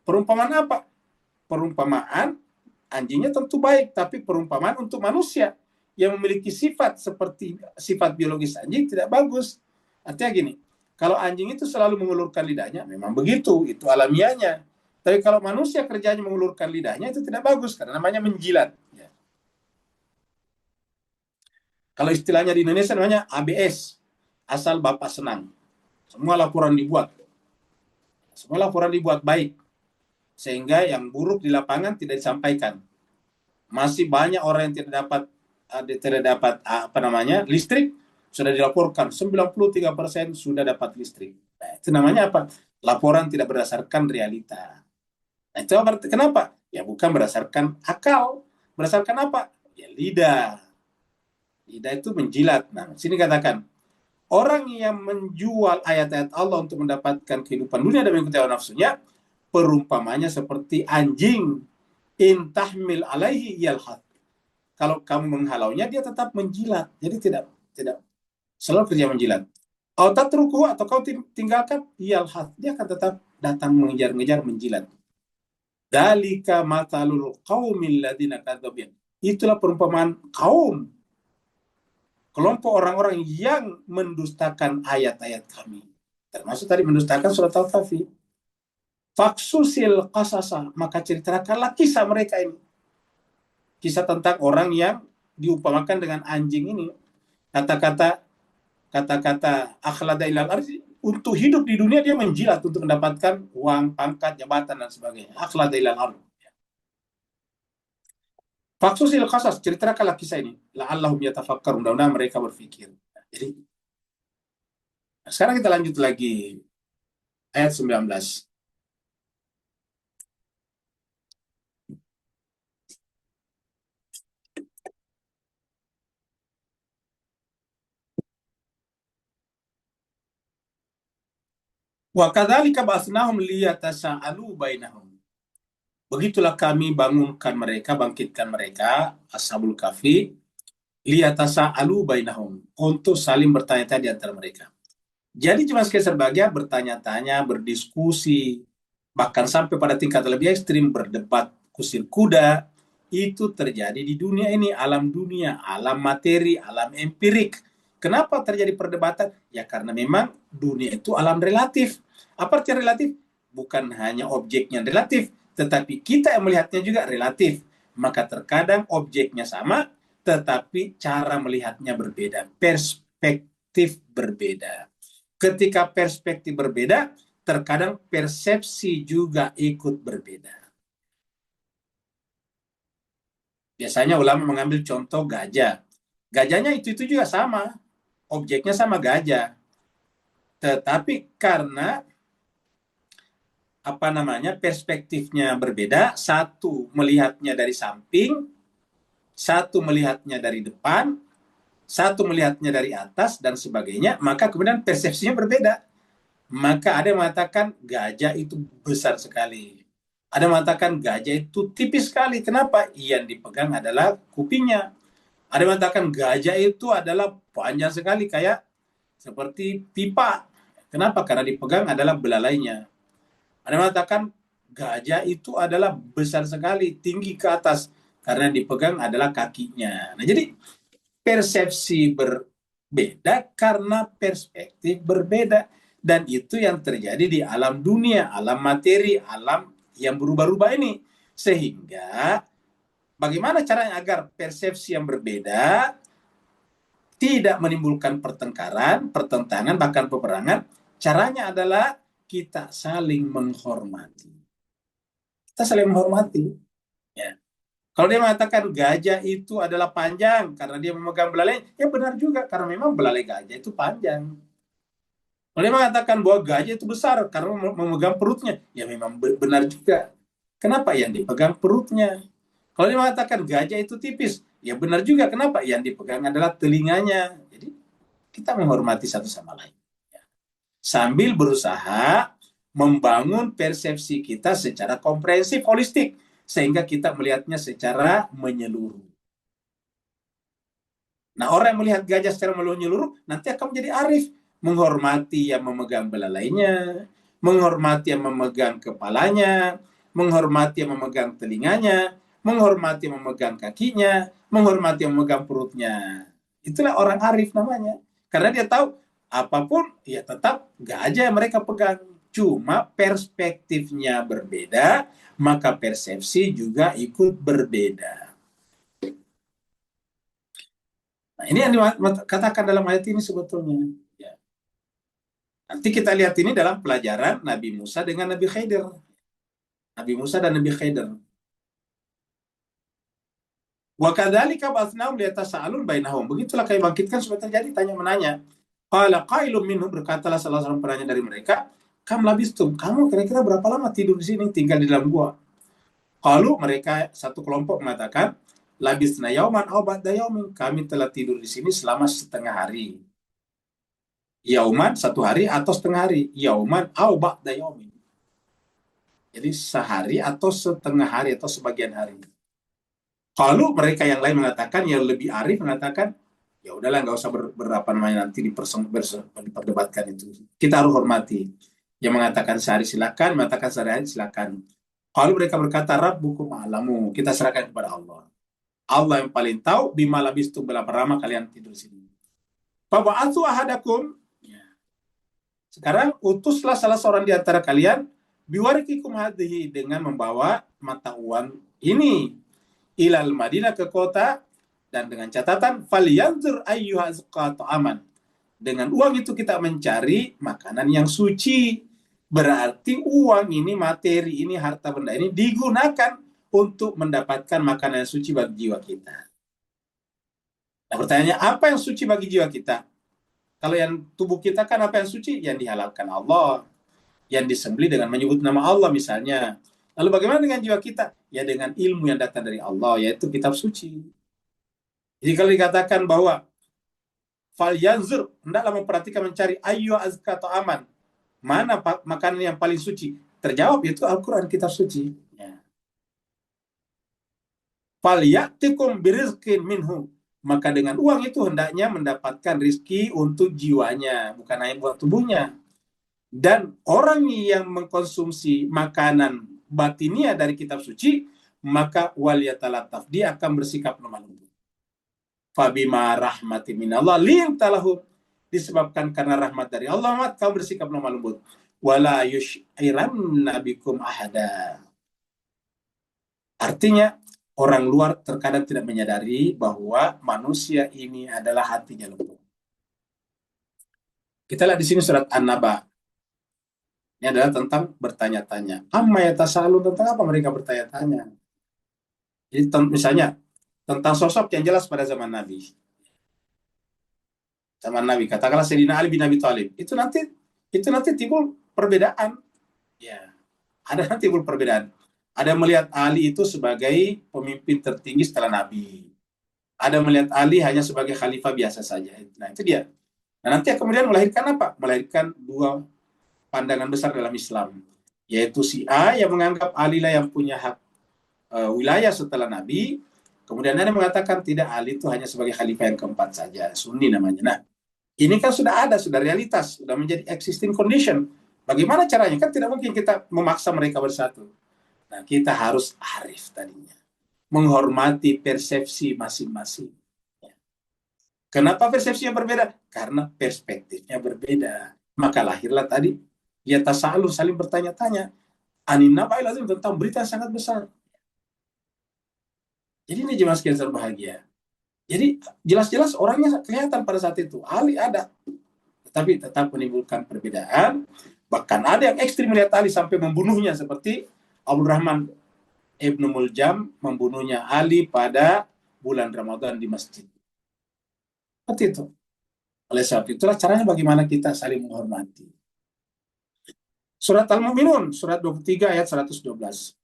Perumpamaan apa? Perumpamaan anjingnya tentu baik, tapi perumpamaan untuk manusia yang memiliki sifat seperti sifat biologis anjing tidak bagus. Artinya gini, kalau anjing itu selalu mengulurkan lidahnya, memang begitu, itu alamiahnya. Tapi kalau manusia kerjanya mengulurkan lidahnya, itu tidak bagus, karena namanya menjilat. Ya. Kalau istilahnya di Indonesia namanya ABS, asal Bapak senang. Semua laporan dibuat baik, sehingga yang buruk di lapangan tidak disampaikan. Masih banyak orang yang tidak dapat listrik, sudah dilaporkan 93% sudah dapat listrik. Nah, itu namanya apa? Laporan tidak berdasarkan realita. Nah, itu kenapa? Ya bukan berdasarkan akal. Berdasarkan apa? Ya lidah. Lidah itu menjilat. Nah, sini katakan, orang yang menjual ayat-ayat Allah untuk mendapatkan kehidupan dunia dan mengikuti hawa nafsunya, perumpamanya seperti anjing. In tahmil alaihi yalhad. Kalau kamu menghalaunya, dia tetap menjilat. Jadi tidak selalu kerja menjilat. Au tatrukuhu, atau kau tinggalkan, yalhad, dia akan tetap datang mengejar-ngejar, menjilat. Dalika matalul qaumil ladzina kadzabu. Itulah perumpamaan kaum, kelompok orang-orang yang mendustakan ayat-ayat kami. Termasuk tadi mendustakan surat Al-Kahfi. Faksusil qasasa, maka ceritakanlah kisah mereka ini. Kisah tentang orang yang diumpamakan dengan anjing ini. Kata-kata akhlada ilal ardi, untuk hidup di dunia dia menjilat untuk mendapatkan uang, pangkat, jabatan, dan sebagainya. Akhlada ilal ardi. Faksusil qasas, ceritakanlah kisah ini. La'allahum yatafakkarun, mudah-mudahan mereka berpikir. Jadi, sekarang kita lanjut lagi. Ayat 19. Wa kadzalika ba'atsnahum liyatasaalu bainahum. Begitulah kami bangkitkan mereka, Ashabul Kahfi, liyatasaalu bainahum, untuk saling bertanya-tanya di antara mereka. Jadi cuma sekalian berbahagia, bertanya-tanya, berdiskusi, bahkan sampai pada tingkat lebih ekstrim, berdebat kusir kuda, itu terjadi di dunia ini, alam dunia, alam materi, alam empirik. Kenapa terjadi perdebatan? Ya karena memang dunia itu alam relatif. Apa arti relatif? Bukan hanya objeknya relatif, tetapi kita yang melihatnya juga relatif. Maka terkadang objeknya sama, tetapi cara melihatnya berbeda. Perspektif perspektif berbeda. Ketika perspektif berbeda, terkadang persepsi juga ikut berbeda. Biasanya ulama mengambil contoh gajah. Gajahnya itu juga sama, objeknya sama gajah. Tetapi karena perspektifnya berbeda, satu melihatnya dari samping, satu melihatnya dari depan, satu melihatnya dari atas dan sebagainya, maka kemudian persepsinya berbeda. Maka ada yang mengatakan gajah itu besar sekali. Ada yang mengatakan gajah itu tipis sekali. Kenapa? Yang dipegang adalah kupingnya. Ada yang mengatakan gajah itu adalah panjang sekali, kayak seperti pipa. Kenapa? Karena dipegang adalah belalainya. Ada yang mengatakan gajah itu adalah besar sekali, tinggi ke atas, karena yang dipegang adalah kakinya. Nah, jadi persepsi berbeda karena perspektif berbeda. Dan itu yang terjadi di alam dunia, alam materi, alam yang berubah-ubah ini. Sehingga bagaimana caranya agar persepsi yang berbeda tidak menimbulkan pertengkaran, pertentangan, bahkan peperangan? Caranya adalah kita saling menghormati. Kita saling menghormati. Ya. Kalau dia mengatakan gajah itu adalah panjang karena dia memegang belalai, ya benar juga karena memang belalai gajah itu panjang. Kalau dia mengatakan bahwa gajah itu besar karena memegang perutnya, ya memang benar juga. Kenapa? Yang dipegang perutnya. Kalau dia mengatakan gajah itu tipis, ya benar juga. Kenapa? Yang dipegang adalah telinganya. Jadi kita menghormati satu sama lain. Sambil berusaha membangun persepsi kita secara komprehensif, holistik, sehingga kita melihatnya secara menyeluruh. Nah, orang yang melihat gajah secara menyeluruh nanti akan menjadi arif, menghormati yang memegang belalainya, menghormati yang memegang kepalanya, menghormati yang memegang telinganya, menghormati yang memegang kakinya, menghormati yang memegang perutnya. Itulah orang arif namanya. Karena dia tahu apapun ya tetap gajah yang mereka pegang. Cuma perspektifnya berbeda, maka persepsi juga ikut berbeda. Nah, ini yang dikatakan dalam ayat ini sebetulnya. Ya. Nanti kita lihat ini dalam pelajaran Nabi Musa dengan Nabi Khidir. Nabi Musa dan Nabi Khidir. Wa kadzalika ba'athnahum liyatasaalun bainahum. Begitulah kami bangkitkan supaya terjadi tanya menanya. Qala qailun minhum, berkatalah salah seorang penanya dari mereka, kam labistum, kamu kira-kira berapa lama tidur di sini, tinggal di dalam gua? Qalu, mereka satu kelompok mengatakan, labisna yauman aw ba'da yaumin, kami telah tidur di sini selama setengah hari. Yauman satu hari atau setengah hari, yauman aw ba'da yaumin. Jadi sehari atau setengah hari atau sebagian hari. Kalau mereka yang lain mengatakan, yang lebih arif mengatakan, ya udahlah nggak usah berapa namanya nanti diperdebatkan itu. Kita harus hormati. Yang mengatakan sehari silakan, mengatakan sehari silakan. Kalau mereka berkata Rabbukum a'lamu, kita serahkan kepada Allah. Allah yang paling tahu bima labistum, berapa lama kalian tidur di sini. Faba'atsu ahadakum. Ya. Sekarang utuslah salah seorang di antara kalian biwarikikum hadhihi, dengan membawa mata uang ini ilal Madinah, ke kota, dan dengan catatan falyanzur ayyuha azqa ta'aman. Dengan uang itu kita mencari makanan yang suci. Berarti uang ini, materi ini, harta benda ini digunakan untuk mendapatkan makanan yang suci bagi jiwa kita. Nah, pertanyaannya, apa yang suci bagi jiwa kita? Kalau yang tubuh kita kan apa yang suci? Yang dihalalkan Allah, yang disembelih dengan menyebut nama Allah misalnya. Lalu bagaimana dengan jiwa kita? Ya dengan ilmu yang datang dari Allah, yaitu kitab suci. Jadi kalau dikatakan bahwa falyanzur, hendaklah memperhatikan, mencari ayyu azka ta'aman, mana makanan yang paling suci? Terjawab itu Al-Quran, kitab suci. Ya. Falyatikum birizqin minhu, maka dengan uang itu hendaknya mendapatkan rizki untuk jiwanya, bukan hanya buat tubuhnya. Dan orang yang mengkonsumsi makanan batinia dari kitab suci, maka waliyatalataf, dia akan bersikap lemah lembut. Fabima rahmati minallah lintalahu, disebabkan karena rahmat dari Allah, maka kau bersikap lemah lembut. Wala yush'iranna bikum ahada. Artinya orang luar terkadang tidak menyadari bahwa manusia ini adalah hatinya lembut. Kita lihat di sini surat An-Naba. Ini adalah tentang bertanya-tanya. Amma yatasaalun, tentang apa mereka bertanya-tanya? Jadi misalnya tentang sosok yang jelas pada zaman Nabi. Zaman Nabi, katakanlah Sayyidina Ali bin Abi Thalib. Itu nanti timbul perbedaan. Ya, ada nanti timbul perbedaan. Ada melihat Ali itu sebagai pemimpin tertinggi setelah Nabi. Ada melihat Ali hanya sebagai khalifah biasa saja. Nah, itu dia. Nah, nanti kemudian melahirkan apa? Melahirkan dua pandangan besar dalam Islam. Yaitu si A yang menganggap Ali lah yang punya hak wilayah setelah Nabi. Kemudian ada yang mengatakan tidak, Ali itu hanya sebagai khalifah yang keempat saja. Sunni namanya. Nah, ini kan sudah ada, sudah realitas, sudah menjadi existing condition. Bagaimana caranya? Kan tidak mungkin kita memaksa mereka bersatu. Nah, kita harus arif tadinya. Menghormati persepsi masing-masing. Kenapa persepsinya berbeda? Karena perspektifnya berbeda. Maka lahirlah tadi, ya tasa'alun, saling bertanya-tanya. Anin naba'il azim, tentang berita yang sangat besar. Jadi ini jemaah sekalian berbahagia. Jadi jelas-jelas orangnya kelihatan pada saat itu. Ali ada. Tetapi tetap menimbulkan perbedaan. Bahkan ada yang ekstrim melihat Ali sampai membunuhnya, seperti Abdurrahman Ibnu Muljam membunuhnya Ali pada bulan Ramadan di masjid. Seperti itu. Oleh sebab itulah caranya bagaimana kita saling menghormati. Surat Al-Mu'minun, surat 23 ayat 112.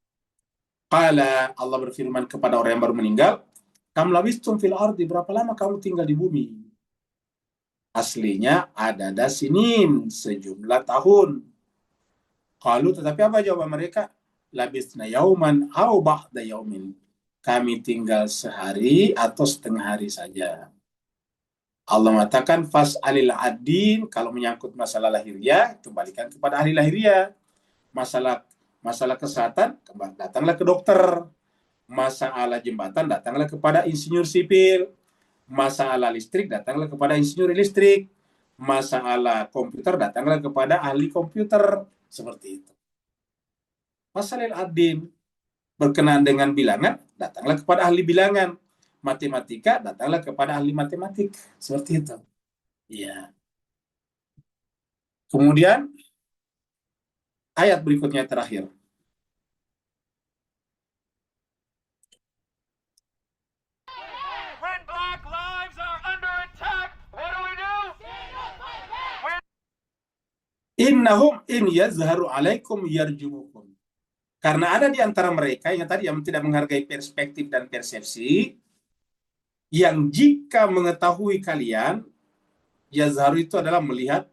Qala, Allah berfirman kepada orang yang baru meninggal, kam labistum fil ardi, berapa lama kamu tinggal di bumi? Aslinya adada sinin, sejumlah tahun. Qalu, tetapi apa jawaban mereka? Labisna yauman au ba'da yaumin. Kami tinggal sehari atau setengah hari saja. Allah mengatakan fas'alil adin, kalau menyangkut masalah lahiriah, kembalikan kepada ahli lahiriah. Masalah kesehatan, datanglah ke dokter. Masalah jembatan, datanglah kepada insinyur sipil. Masalah listrik, datanglah kepada insinyur listrik. Masalah komputer, datanglah kepada ahli komputer. Seperti itu. Masalah adin, berkenaan dengan bilangan, datanglah kepada ahli bilangan. Matematika, datanglah kepada ahli matematik. Seperti itu. Ya. Kemudian, ayat berikutnya terakhir. When black lives are under attack, what do? Innahum in yazharu alaikum yarjumukum. Karena ada di antara mereka yang tadi yang tidak menghargai perspektif dan persepsi, yang jika mengetahui kalian, yazharu itu adalah melihat,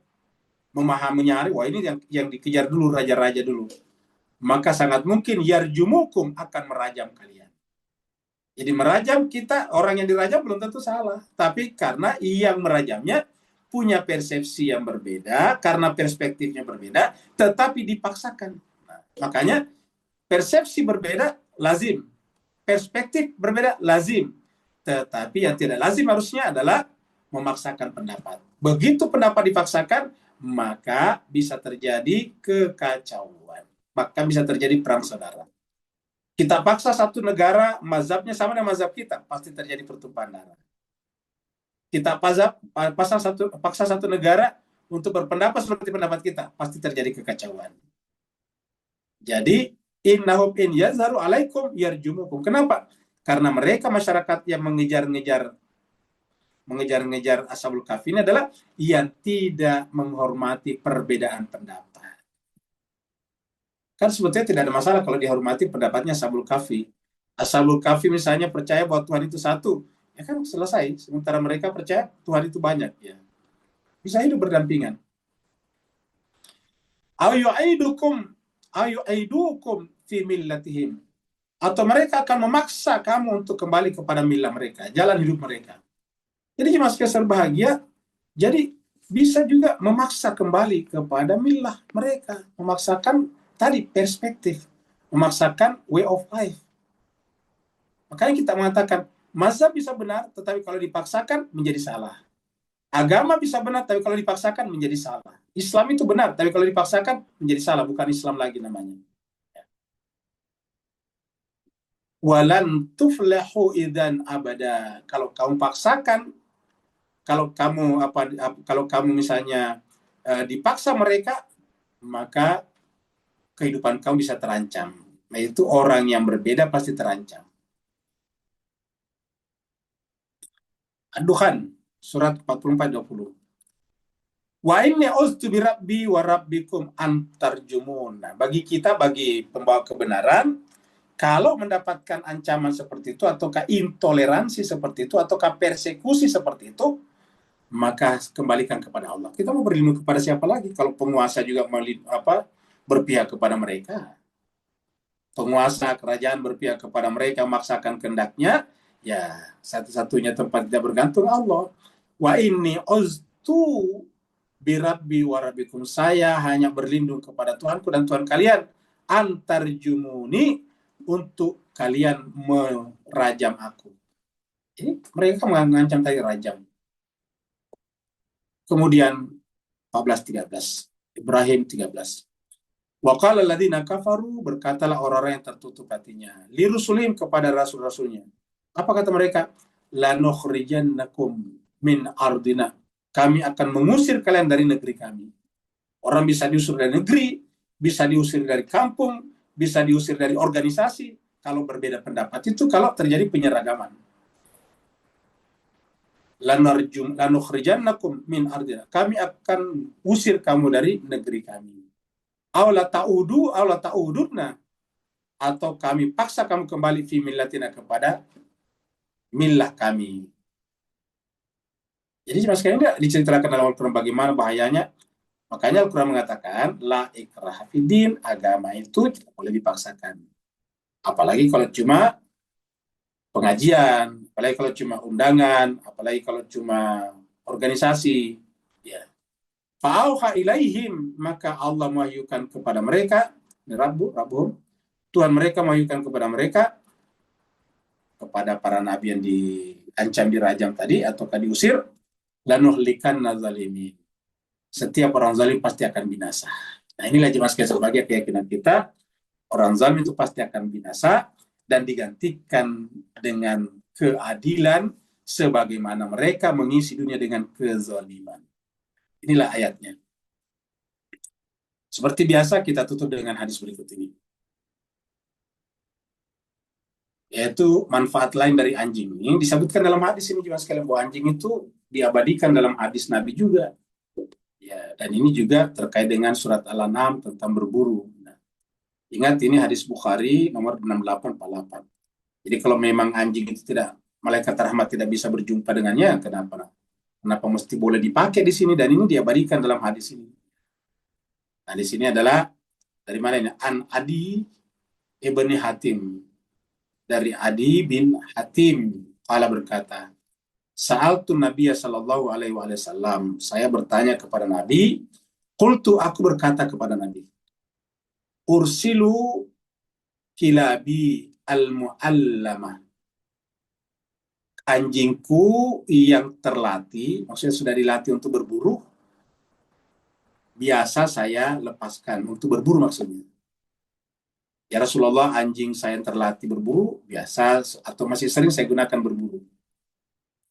memahami, wah ini yang dikejar dulu, raja-raja dulu. Maka sangat mungkin yarjumukum, akan merajam kalian. Jadi merajam kita, orang yang dirajam belum tentu salah. Tapi karena yang merajamnya punya persepsi yang berbeda, karena perspektifnya berbeda, tetapi dipaksakan. Nah, makanya persepsi berbeda, lazim. Perspektif berbeda, lazim. Tetapi yang tidak lazim harusnya adalah memaksakan pendapat. Begitu pendapat dipaksakan, maka bisa terjadi kekacauan. Maka bisa terjadi perang saudara. Kita paksa satu negara, mazhabnya sama dengan mazhab kita, pasti terjadi pertumpahan darah. Kita paksa satu negara untuk berpendapat seperti pendapat kita, pasti terjadi kekacauan. Jadi, innahum in yazharu alaikum yarjumukum. Kenapa? Karena mereka masyarakat yang mengejar Ashabul Kahfi ini adalah yang tidak menghormati perbedaan pendapat. Kan sebetulnya tidak ada masalah kalau dihormati pendapatnya Ashabul Kahfi. Ashabul Kahfi misalnya percaya bahwa Tuhan itu satu, ya kan selesai. Sementara mereka percaya Tuhan itu banyak, ya. Bisa hidup berdampingan. Ayu'idukum fi millatihim. Atau mereka akan memaksa kamu untuk kembali kepada milah mereka, jalan hidup mereka. Jadi jemaah sekalian bahagia, jadi bisa juga memaksa kembali kepada milah mereka, memaksakan tadi perspektif, memaksakan way of life. Makanya kita mengatakan mazhab bisa benar, tetapi kalau dipaksakan menjadi salah. Agama bisa benar, tapi kalau dipaksakan menjadi salah. Islam itu benar, tapi kalau dipaksakan menjadi salah, bukan Islam lagi namanya. Walan tuflahu idzan abada. Kalau kamu paksakan, kalau kamu misalnya dipaksa mereka, maka kehidupan kamu bisa terancam. Nah, itu orang yang berbeda pasti terancam. Ad-Dukhan, surat 44-20. Wa inni uztu bi rabbi wa rabbikum antarjumun. Nah, bagi kita, bagi pembawa kebenaran, kalau mendapatkan ancaman seperti itu, ataukah intoleransi seperti itu, ataukah persekusi seperti itu, maka kembalikan kepada Allah. Kita mau berlindung kepada siapa lagi? Kalau penguasa juga berpihak kepada mereka, penguasa kerajaan berpihak kepada mereka, memaksakan kehendaknya, ya satu-satunya tempat kita bergantung Allah. Wa inni uztu birabbi warabikum, saya hanya berlindung kepada Tuhanku dan Tuhan kalian, antarjumuni, untuk kalian merajam aku. Ini mereka mengancam tadi rajam. Kemudian 14-13, Ibrahim 13. Wa qala alladziina kafaru, berkatalah orang-orang yang tertutup hatinya, li rusulim, kepada rasul-rasulnya. Apa kata mereka? Lanukhrijannakum min ardina, kami akan mengusir kalian dari negeri kami. Orang bisa diusir dari negeri, bisa diusir dari kampung, bisa diusir dari organisasi, kalau berbeda pendapat itu, kalau terjadi penyeragaman. Lanukhrijannakum min ardina, kami akan usir kamu dari negeri kami. Aula ta'uduna, atau kami paksa kamu kembali fi millatina, kepada millah kami. Jadi mas sekalian, diceritakan dalam Al-Quran bagaimana bahayanya. Makanya Al-Quran mengatakan la ikraha fiddin, agama itu tidak boleh dipaksakan. Apalagi kalau cuma pengajian, apalagi kalau cuma undangan, apalagi kalau cuma organisasi. Ya. Fa'auha ilaihim, maka Allah mewahyukan kepada mereka, Rabbuhum, Tuhan mereka mewahyukan kepada mereka, kepada para nabi yang diancam dirajam tadi ataukah diusir, lanuhlikanna zalimin, setiap orang zalim pasti akan binasa. Nah, inilah jemaah sekalian, sebagai keyakinan kita, orang zalim itu pasti akan binasa dan digantikan dengan keadilan, sebagaimana mereka mengisi dunia dengan kezaliman. Inilah ayatnya. Seperti biasa, kita tutup dengan hadis berikut ini, yaitu manfaat lain dari anjing. Ini disebutkan dalam hadis ini juga sekalian, bahwa anjing itu diabadikan dalam hadis Nabi juga. Ya, dan ini juga terkait dengan surat Al-An'am tentang berburu. Nah, ingat, ini hadis Bukhari nomor 6848. Jadi kalau memang anjing itu tidak, malaikat rahmat tidak bisa berjumpa dengannya, kenapa mesti boleh dipakai di sini? Dan ini diabadikan dalam hadis ini. Nah, di sini adalah dari mana ini? An Adi ibni Hatim, dari Adi bin Hatim, qala, berkata, Sa'altu Nabiya sallallahu alaihi wasallam, saya bertanya kepada Nabi, qultu, aku berkata kepada Nabi, ursilu kilabi al-mu'allamah, anjingku yang terlatih, maksudnya sudah dilatih untuk berburu, biasa saya lepaskan untuk berburu maksudnya. Ya Rasulullah, anjing saya yang terlatih berburu biasa atau masih sering saya gunakan berburu.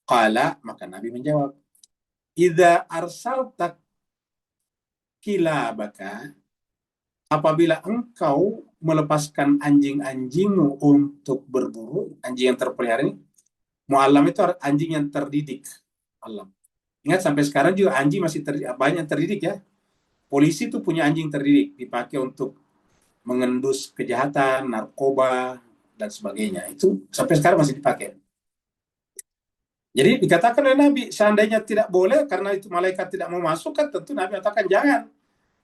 Qala, maka Nabi menjawab, idza arsalta kilabaka, apabila engkau melepaskan anjing-anjingmu untuk berburu, anjing yang terpelihara ini, mu'allam itu anjing yang terdidik. Allah. Ingat, sampai sekarang juga anjing masih banyak terdidik ya. Polisi itu punya anjing terdidik, dipakai untuk mengendus kejahatan, narkoba, dan sebagainya. Itu sampai sekarang masih dipakai. Jadi dikatakan oleh Nabi, seandainya tidak boleh karena itu malaikat tidak mau masuk, kan tentu Nabi katakan jangan.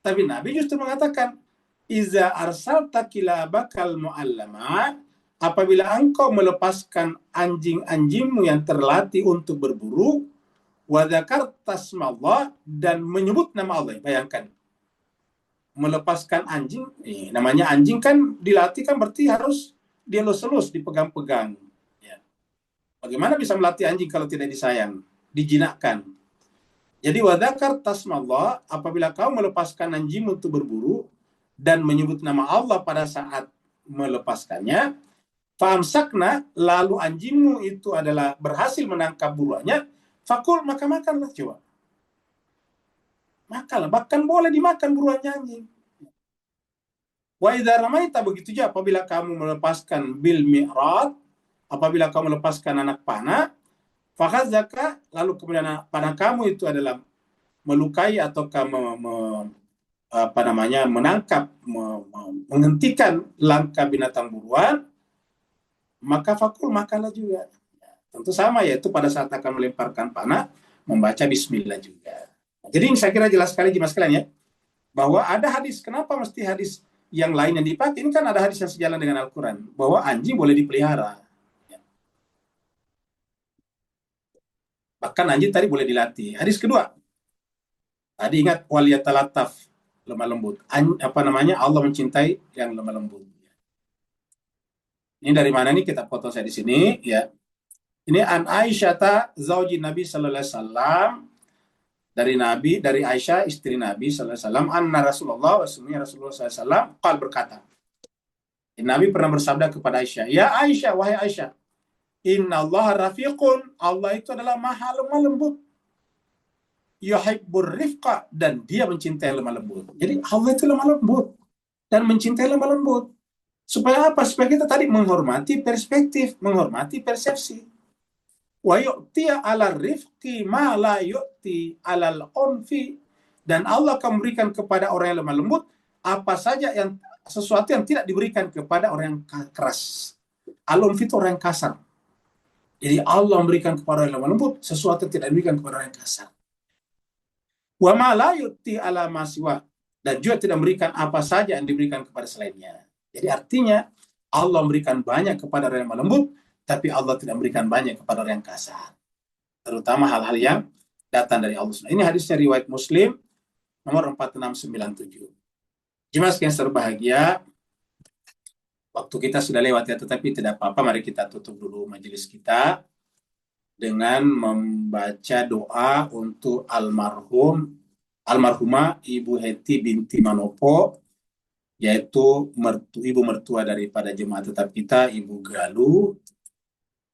Tapi Nabi justru mengatakan, iza arsalta kilabakal mu'allama, apabila engkau melepaskan anjing-anjingmu yang terlatih untuk berburu, wa dzakarta smallah, dan menyebut nama Allah. Bayangkan, melepaskan anjing, namanya anjing kan dilatih, kan berarti harus dia elus-elus, dipegang-pegang. Bagaimana bisa melatih anjing kalau tidak disayang, dijinakkan? Jadi wa dzakarta smallah, apabila kau melepaskan anjing untuk berburu dan menyebut nama Allah pada saat melepaskannya, famsakna, lalu anjingmu itu adalah berhasil menangkap buruannya, fakul, maka makanlah. Coba. makanlah. Bahkan boleh dimakan buruan anjing. Wa idza ramaita, begitu juga apabila kamu melepaskan bil mi'rad, apabila kamu melepaskan anak panah, fakhazaka, lalu kemudian anak panah kamu itu adalah melukai atau menangkap, menghentikan langkah binatang buruan, maka fakul, makanlah juga. Tentu sama, yaitu pada saat akan melemparkan panah, membaca bismillah juga. Jadi ini saya kira jelas sekali jemaah sekalian ya, bahwa ada hadis. Kenapa mesti hadis yang lain yang dipakai? Ini kan ada hadis yang sejalan dengan Al-Quran, bahwa anjing boleh dipelihara. Bahkan anjing tadi boleh dilatih. Hadis kedua, tadi ingat waliyatalataf, lemah lembut. Allah mencintai yang lemah lembut. Ini dari mana nih? Kita foto saya di sini ya. Ini an Aisyah zauji Nabi sallallahu alaihi wasallam, dari Aisyah istri Nabi sallallahu alaihi wasallam, anna Rasulullah sallallahu alaihi wasallam qal, berkata, Nabi pernah bersabda kepada Aisyah, ya Aisyah, wahai Aisyah, inna Allah rafiqun, Allah itu adalah maha lemah lembut, yuhibbur rifqa, dan dia mencintai lemah lembut. Jadi Allah itu lemah lembut dan mencintai lemah lembut. Supaya apa? Supaya kita tadi menghormati perspektif, menghormati persepsi. Wa yu'tiya 'ala rifqi ma la yu'ti 'alal unfi, dan Allah akan memberikan kepada orang yang lemah lembut sesuatu yang tidak diberikan kepada orang yang keras. Al-unfi itu orang yang kasar. Jadi Allah memberikan kepada orang yang lemah lembut sesuatu yang tidak diberikan kepada orang yang kasar. Wa ma la yu'ti 'ala ma siwa, dan juga tidak memberikan apa saja yang diberikan kepada selainnya. Jadi artinya Allah memberikan banyak kepada orang yang lemah lembut, tapi Allah tidak memberikan banyak kepada orang yang kasar. Terutama hal-hal yang datang dari Allah. Ini hadisnya riwayat Muslim nomor 4697. Jemaah sekalian berbahagia, waktu kita sudah lewat ya, tetapi tidak apa-apa, mari kita tutup dulu majelis kita dengan membaca doa untuk almarhumah Ibu Heti binti Manopo, yaitu ibu mertua daripada jemaah tetap kita, Ibu Galuh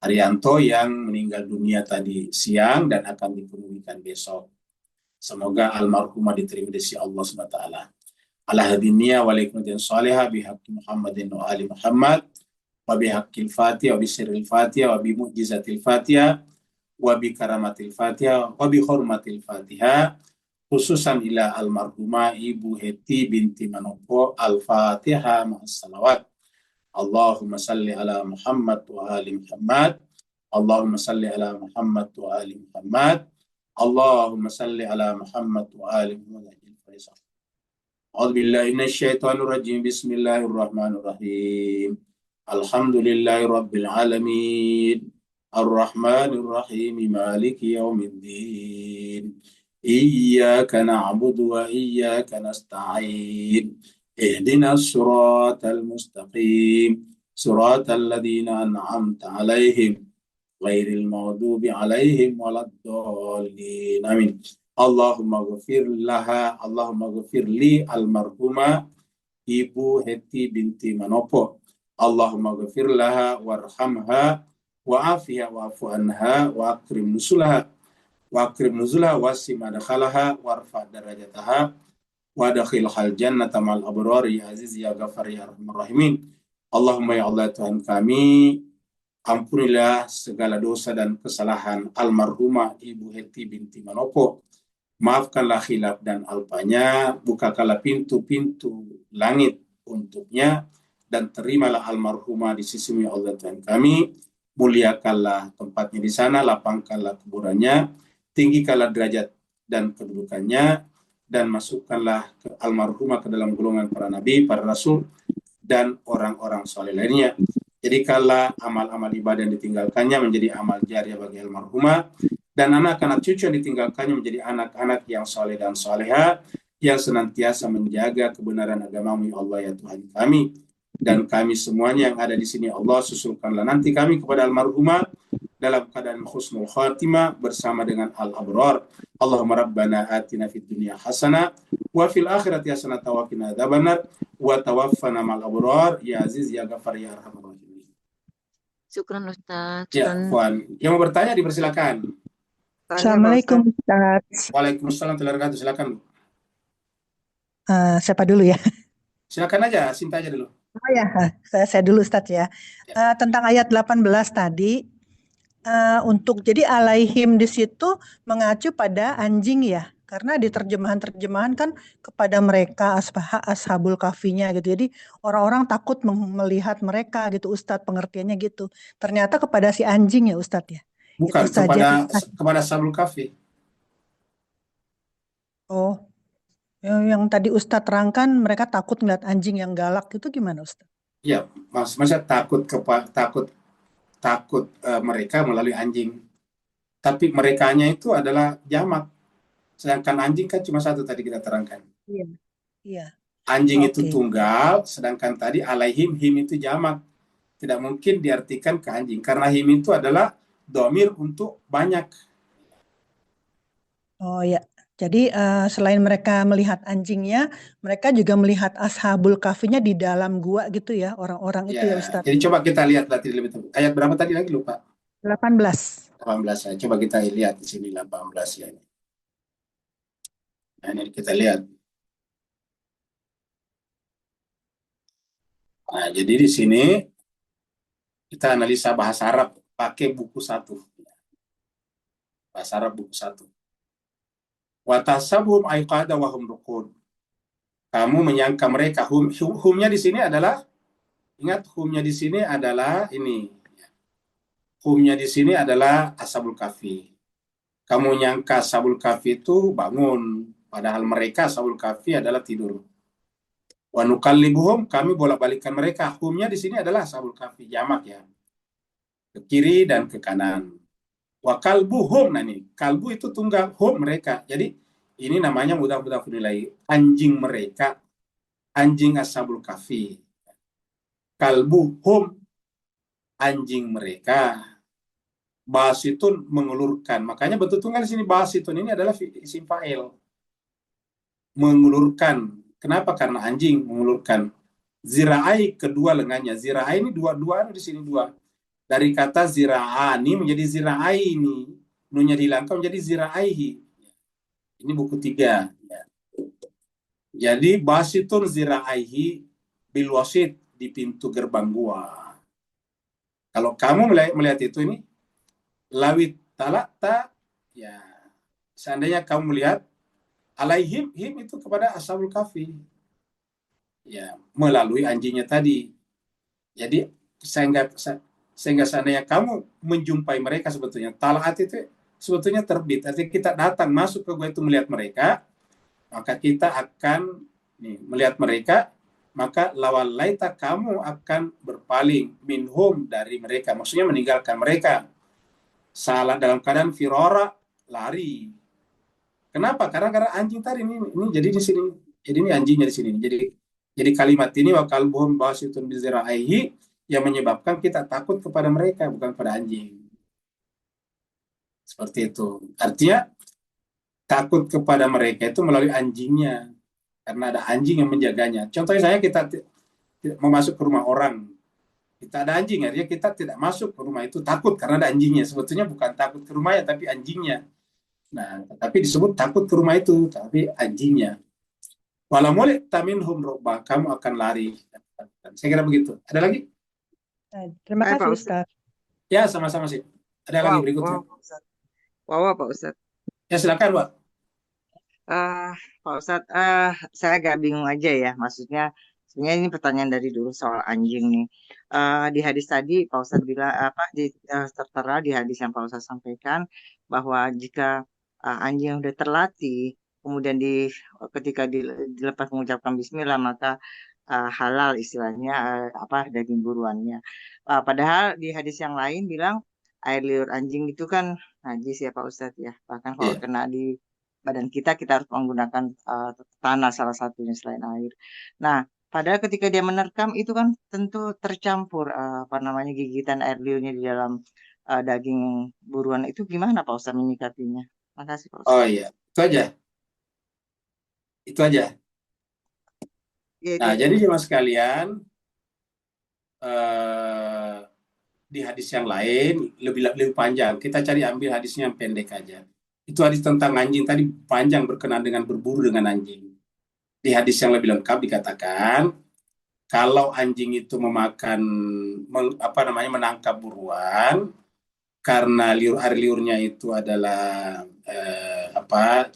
Haryanto, yang meninggal dunia tadi siang dan akan dikebumikan besok. Semoga almarhumah diterima di sisi Allah SWT. Ala hadiniya wa likumatian salihah bihaqqi Muhammadin wa ali Muhammad wa bihaqqil Fatihah wa bisirril Fatihah wa bimu'jizatil Fatihah wa bikaramatil Fatihah wa bihormatil Fatihah, khususan ila almarhumah Ibu Heti binti Manopo. Al-Fatihah ma'as salawat. Allahumma salli ala Muhammad wa ali Muhammad. Allahumma salli ala Muhammad wa ali Muhammad. Allahumma salli ala Muhammad wa ali Muhammad. A'udzu billahi minasyaitonir rajim. Bismillahirrahmanirrahim. Alhamdulillahi rabbil alamin. Ar-Rahmanir Rahim. Maliki yaumiddin. Iyyaka na'budu wa iyyaka nasta'in. Ihdinas siratal mustaqim. Siratal ladzina an'amta 'alaihim ghairil maghdubi 'alaihim waladdallin. Amin. Allahumma ghfir li almarhumah Ibu Heti binti Manopo. Allahumma ghfir laha warhamha wa'afiha wa'fu anha wa akrim nuzulaha wasi madkhalaha warfa darajataha wa dakhilhal jannata mal abrar ya aziz ya ghafar ya arhamar rahimin. Allahumma ya Allah Tuhan kami, ampunilah segala dosa dan kesalahan almarhumah Ibu Heti binti Manopo. Maafkanlah khilaf dan alpanya, bukakanlah pintu-pintu langit untuknya, dan terimalah almarhumah di sisi-Mu ya Allah Tuhan kami. Muliakanlah tempatnya di sana, lapangkanlah kuburannya, tinggikanlah derajat dan kedudukannya, dan masukkanlah almarhumah ke dalam golongan para nabi, para rasul, dan orang-orang saleh lainnya. Jadikanlah amal-amal ibadah yang ditinggalkannya menjadi amal jariah bagi almarhumah, dan anak-anak cucu yang ditinggalkannya menjadi anak-anak yang saleh dan saleha, yang senantiasa menjaga kebenaran agama-Mu ya Allah ya Tuhan kami. Dan kami semuanya yang ada di sini, Allah, susulkanlah nanti kami kepada almarhumah dalam keadaan husnul khatimah bersama dengan al-abrar. Allahumma rabbana atina fid dunya hasanah wa fil akhirati hasanah wa qina adzabannar wa tawaffana ma'al abrar ya aziz ya ghafar ya arhamar rahimin. Syukran Ustaz. Ya, Puan. Yang mau bertanya dipersilakan. Assalamualaikum Ustaz. Waalaikumsalam warahmatullahi wabarakatuh. Silakan. Siapa dulu ya? Silakan aja, Sinta aja dulu. Oh ya, saya dulu Ustadz ya. Ya. Tentang ayat 18 tadi, untuk jadi alaihim di situ mengacu pada anjing ya. Karena di terjemahan-terjemahan kan kepada mereka ashabul kafinya gitu. Jadi orang-orang takut melihat mereka gitu Ustadz, pengertiannya gitu. Ternyata kepada si anjing ya Ustadz ya. Bukan, Itu saja. kepada Ashabul Kahfi. Oh, yang tadi Ustadz terangkan mereka takut ngeliat anjing yang galak itu gimana Ustadz? Ya, maksudnya takut mereka melalui anjing. Tapi merekanya itu adalah jamak. Sedangkan anjing kan cuma satu tadi kita terangkan. Iya. Iya. Anjing itu Oke. tunggal, sedangkan tadi alaihim, him itu jamak. Tidak mungkin diartikan ke anjing. Karena him itu adalah domir untuk banyak. Oh ya. Jadi selain mereka melihat anjingnya, mereka juga melihat ashabul kafinya di dalam gua gitu ya, orang-orang itu ya Ya, Ustadz. jadi coba kita lihat tadi lebih tepat. Ayat berapa tadi lagi lupa? 18. 18 ya. Coba kita lihat di sini 18 ya. Nah, ini kita lihat. Nah, jadi di sini kita analisa bahasa Arab pakai buku 1. Bahasa Arab buku 1. Wa tasabhum aiqada wa hum ruqud. Kamu menyangka mereka humnya di sini adalah, ingat humnya di sini adalah ini. Humnya di sini adalah ashabul kahfi. Kamu nyangka ashabul kahfi itu bangun, padahal mereka ashabul kahfi adalah tidur. Wa nuqallibuhum, kami bolak-balikkan mereka. Humnya di sini adalah ashabul kahfi, jamak ya. Ke kiri dan ke kanan. Wa kalbuhum, nah ini kalbu itu tunggal, hum mereka. Jadi ini namanya mudah-mudah nilai anjing mereka, anjing ashabul kahfi. Kalbuhum, anjing mereka. Basitun, mengulurkan. Makanya bentuk tunggal di sini basitun ini adalah isim fa'il. Mengulurkan. Kenapa? Karena anjing mengulurkan. Zira'ai, kedua lengannya. Zira'ai ini dua di sini dua. Dari kata zira'ani menjadi zira'aini. Nunya dihilangkan menjadi zira'aihi. Ini buku 3. Ya. Jadi basitun zira'aihi bilwasit, di pintu gerbang gua. Kalau kamu melihat itu ini, lawit talakta, ya seandainya kamu melihat alaihim, him itu kepada ashabul kahfi, ya melalui anjingnya tadi. Jadi sehingga seandainya kamu menjumpai mereka, sebetulnya talaat itu sebetulnya terbit. Artinya kita datang masuk ke gua itu melihat mereka, maka kita akan melihat mereka, maka lawalaita, kamu akan berpaling minhum, dari mereka, maksudnya meninggalkan mereka. Salah dalam keadaan firara, lari. Kenapa? Karena anjing tadi ini jadi di sini. Jadi ini anjingnya di sini. Jadi kalimat ini wa kalbuhum basitun bizira'aihi yang menyebabkan kita takut kepada mereka, bukan pada anjing. Seperti itu. Artinya takut kepada mereka itu melalui anjingnya. Karena ada anjing yang menjaganya. Contohnya kita mau masuk ke rumah orang, kita ada anjing, artinya kita tidak masuk ke rumah itu takut karena ada anjingnya. Sebetulnya bukan takut ke rumahnya, tapi anjingnya. Nah, tapi disebut takut ke rumah itu, tapi anjingnya. Walau mulai taminhum roba, kamu akan lari. Saya kira begitu. Ada lagi? Terima Pak kasih Ustadz. Ustadz. Ya, sama-sama sih. Ada lagi berikutnya? Pak Ustadz. Wow, Pak Ustadz. Ya, silakan, Pak. Pak Ustadz, saya agak bingung aja ya. Maksudnya, sebenarnya ini pertanyaan dari dulu soal anjing nih. Di hadis tadi, Pak Ustadz bilang tertera di hadis yang Pak Ustadz sampaikan bahwa jika anjing yang udah terlatih, kemudian ketika dilepas mengucapkan Bismillah, maka halal istilahnya daging buruannya. Padahal di hadis yang lain bilang air liur anjing itu kan najis ya Pak Ustadz ya. Bahkan kalau kena di badan kita harus menggunakan tanah salah satunya selain air. Nah, padahal ketika dia menerkam itu kan tentu tercampur gigitan air liurnya di dalam daging buruan itu. Gimana Pak Ustadz menyikapinya? Makasih Pak Ustadz. Oh iya, itu aja. Ya, Nah, jadi jemaah sekalian, di hadis yang lain lebih panjang. Kita ambil hadisnya yang pendek aja. Itu hadis tentang anjing tadi panjang, berkenaan dengan berburu dengan anjing. Di hadis yang lebih lengkap dikatakan kalau anjing itu menangkap buruan karena air liurnya itu adalah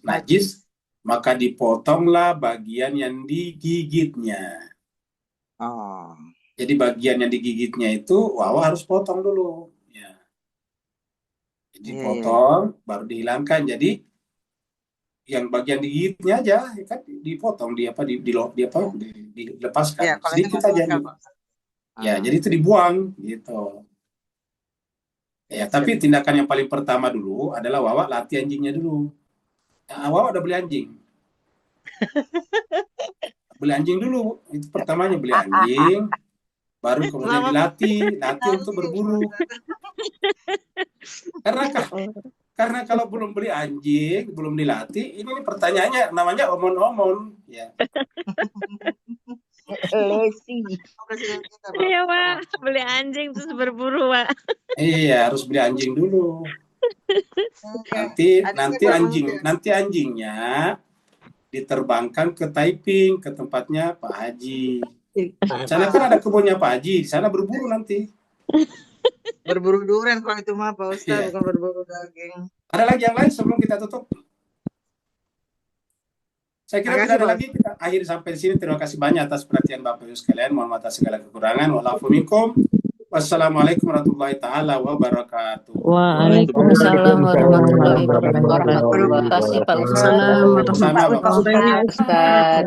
najis, maka dipotonglah bagian yang digigitnya. Oh. Jadi bagian yang digigitnya itu wawa harus potong dulu. Ya. Jadi potong, baru dihilangkan. Jadi yang bagian digigitnya aja kan dipotong, dilepaskan Ya, kalau itu sedikit nggak aja. apa-apa, Pak. Ya, jadi itu dibuang gitu. Ya, tapi tindakan yang paling pertama dulu adalah wawa latih anjingnya dulu. Nah, wawa udah beli anjing. Beli anjing dulu. Itu pertamanya beli anjing, baru kemudian dilatih untuk berburu. Karena kalau belum beli anjing, belum dilatih, ini pertanyaannya namanya omon-omon, ya. Lesi. Iya, Pak. Beli anjing terus berburu, Pak. Iya, harus beli anjing dulu. Nanti anjingnya diterbangkan ke Taiping, ke tempatnya Pak Haji. Sana kan ada kebunnya Pak Haji, di sana berburu nanti. Berburu durian kalau itu mah Pak Ustadz, bukan berburu daging. Ada lagi yang lain sebelum kita tutup? Saya kira tidak ada lagi, kita akhiri sampai di sini. Terima kasih banyak atas perhatian Bapak Ibu sekalian. Mohon maaf atas segala kekurangan. Wa'alaikum minkum. Wassalamualaikum warahmatullahi taala wabarakatuh. Waalaikumsalam warahmatullahi wabarakatuh. Terima kasih Pak Ustaz. Sama Pak Ustaz. Ustaz.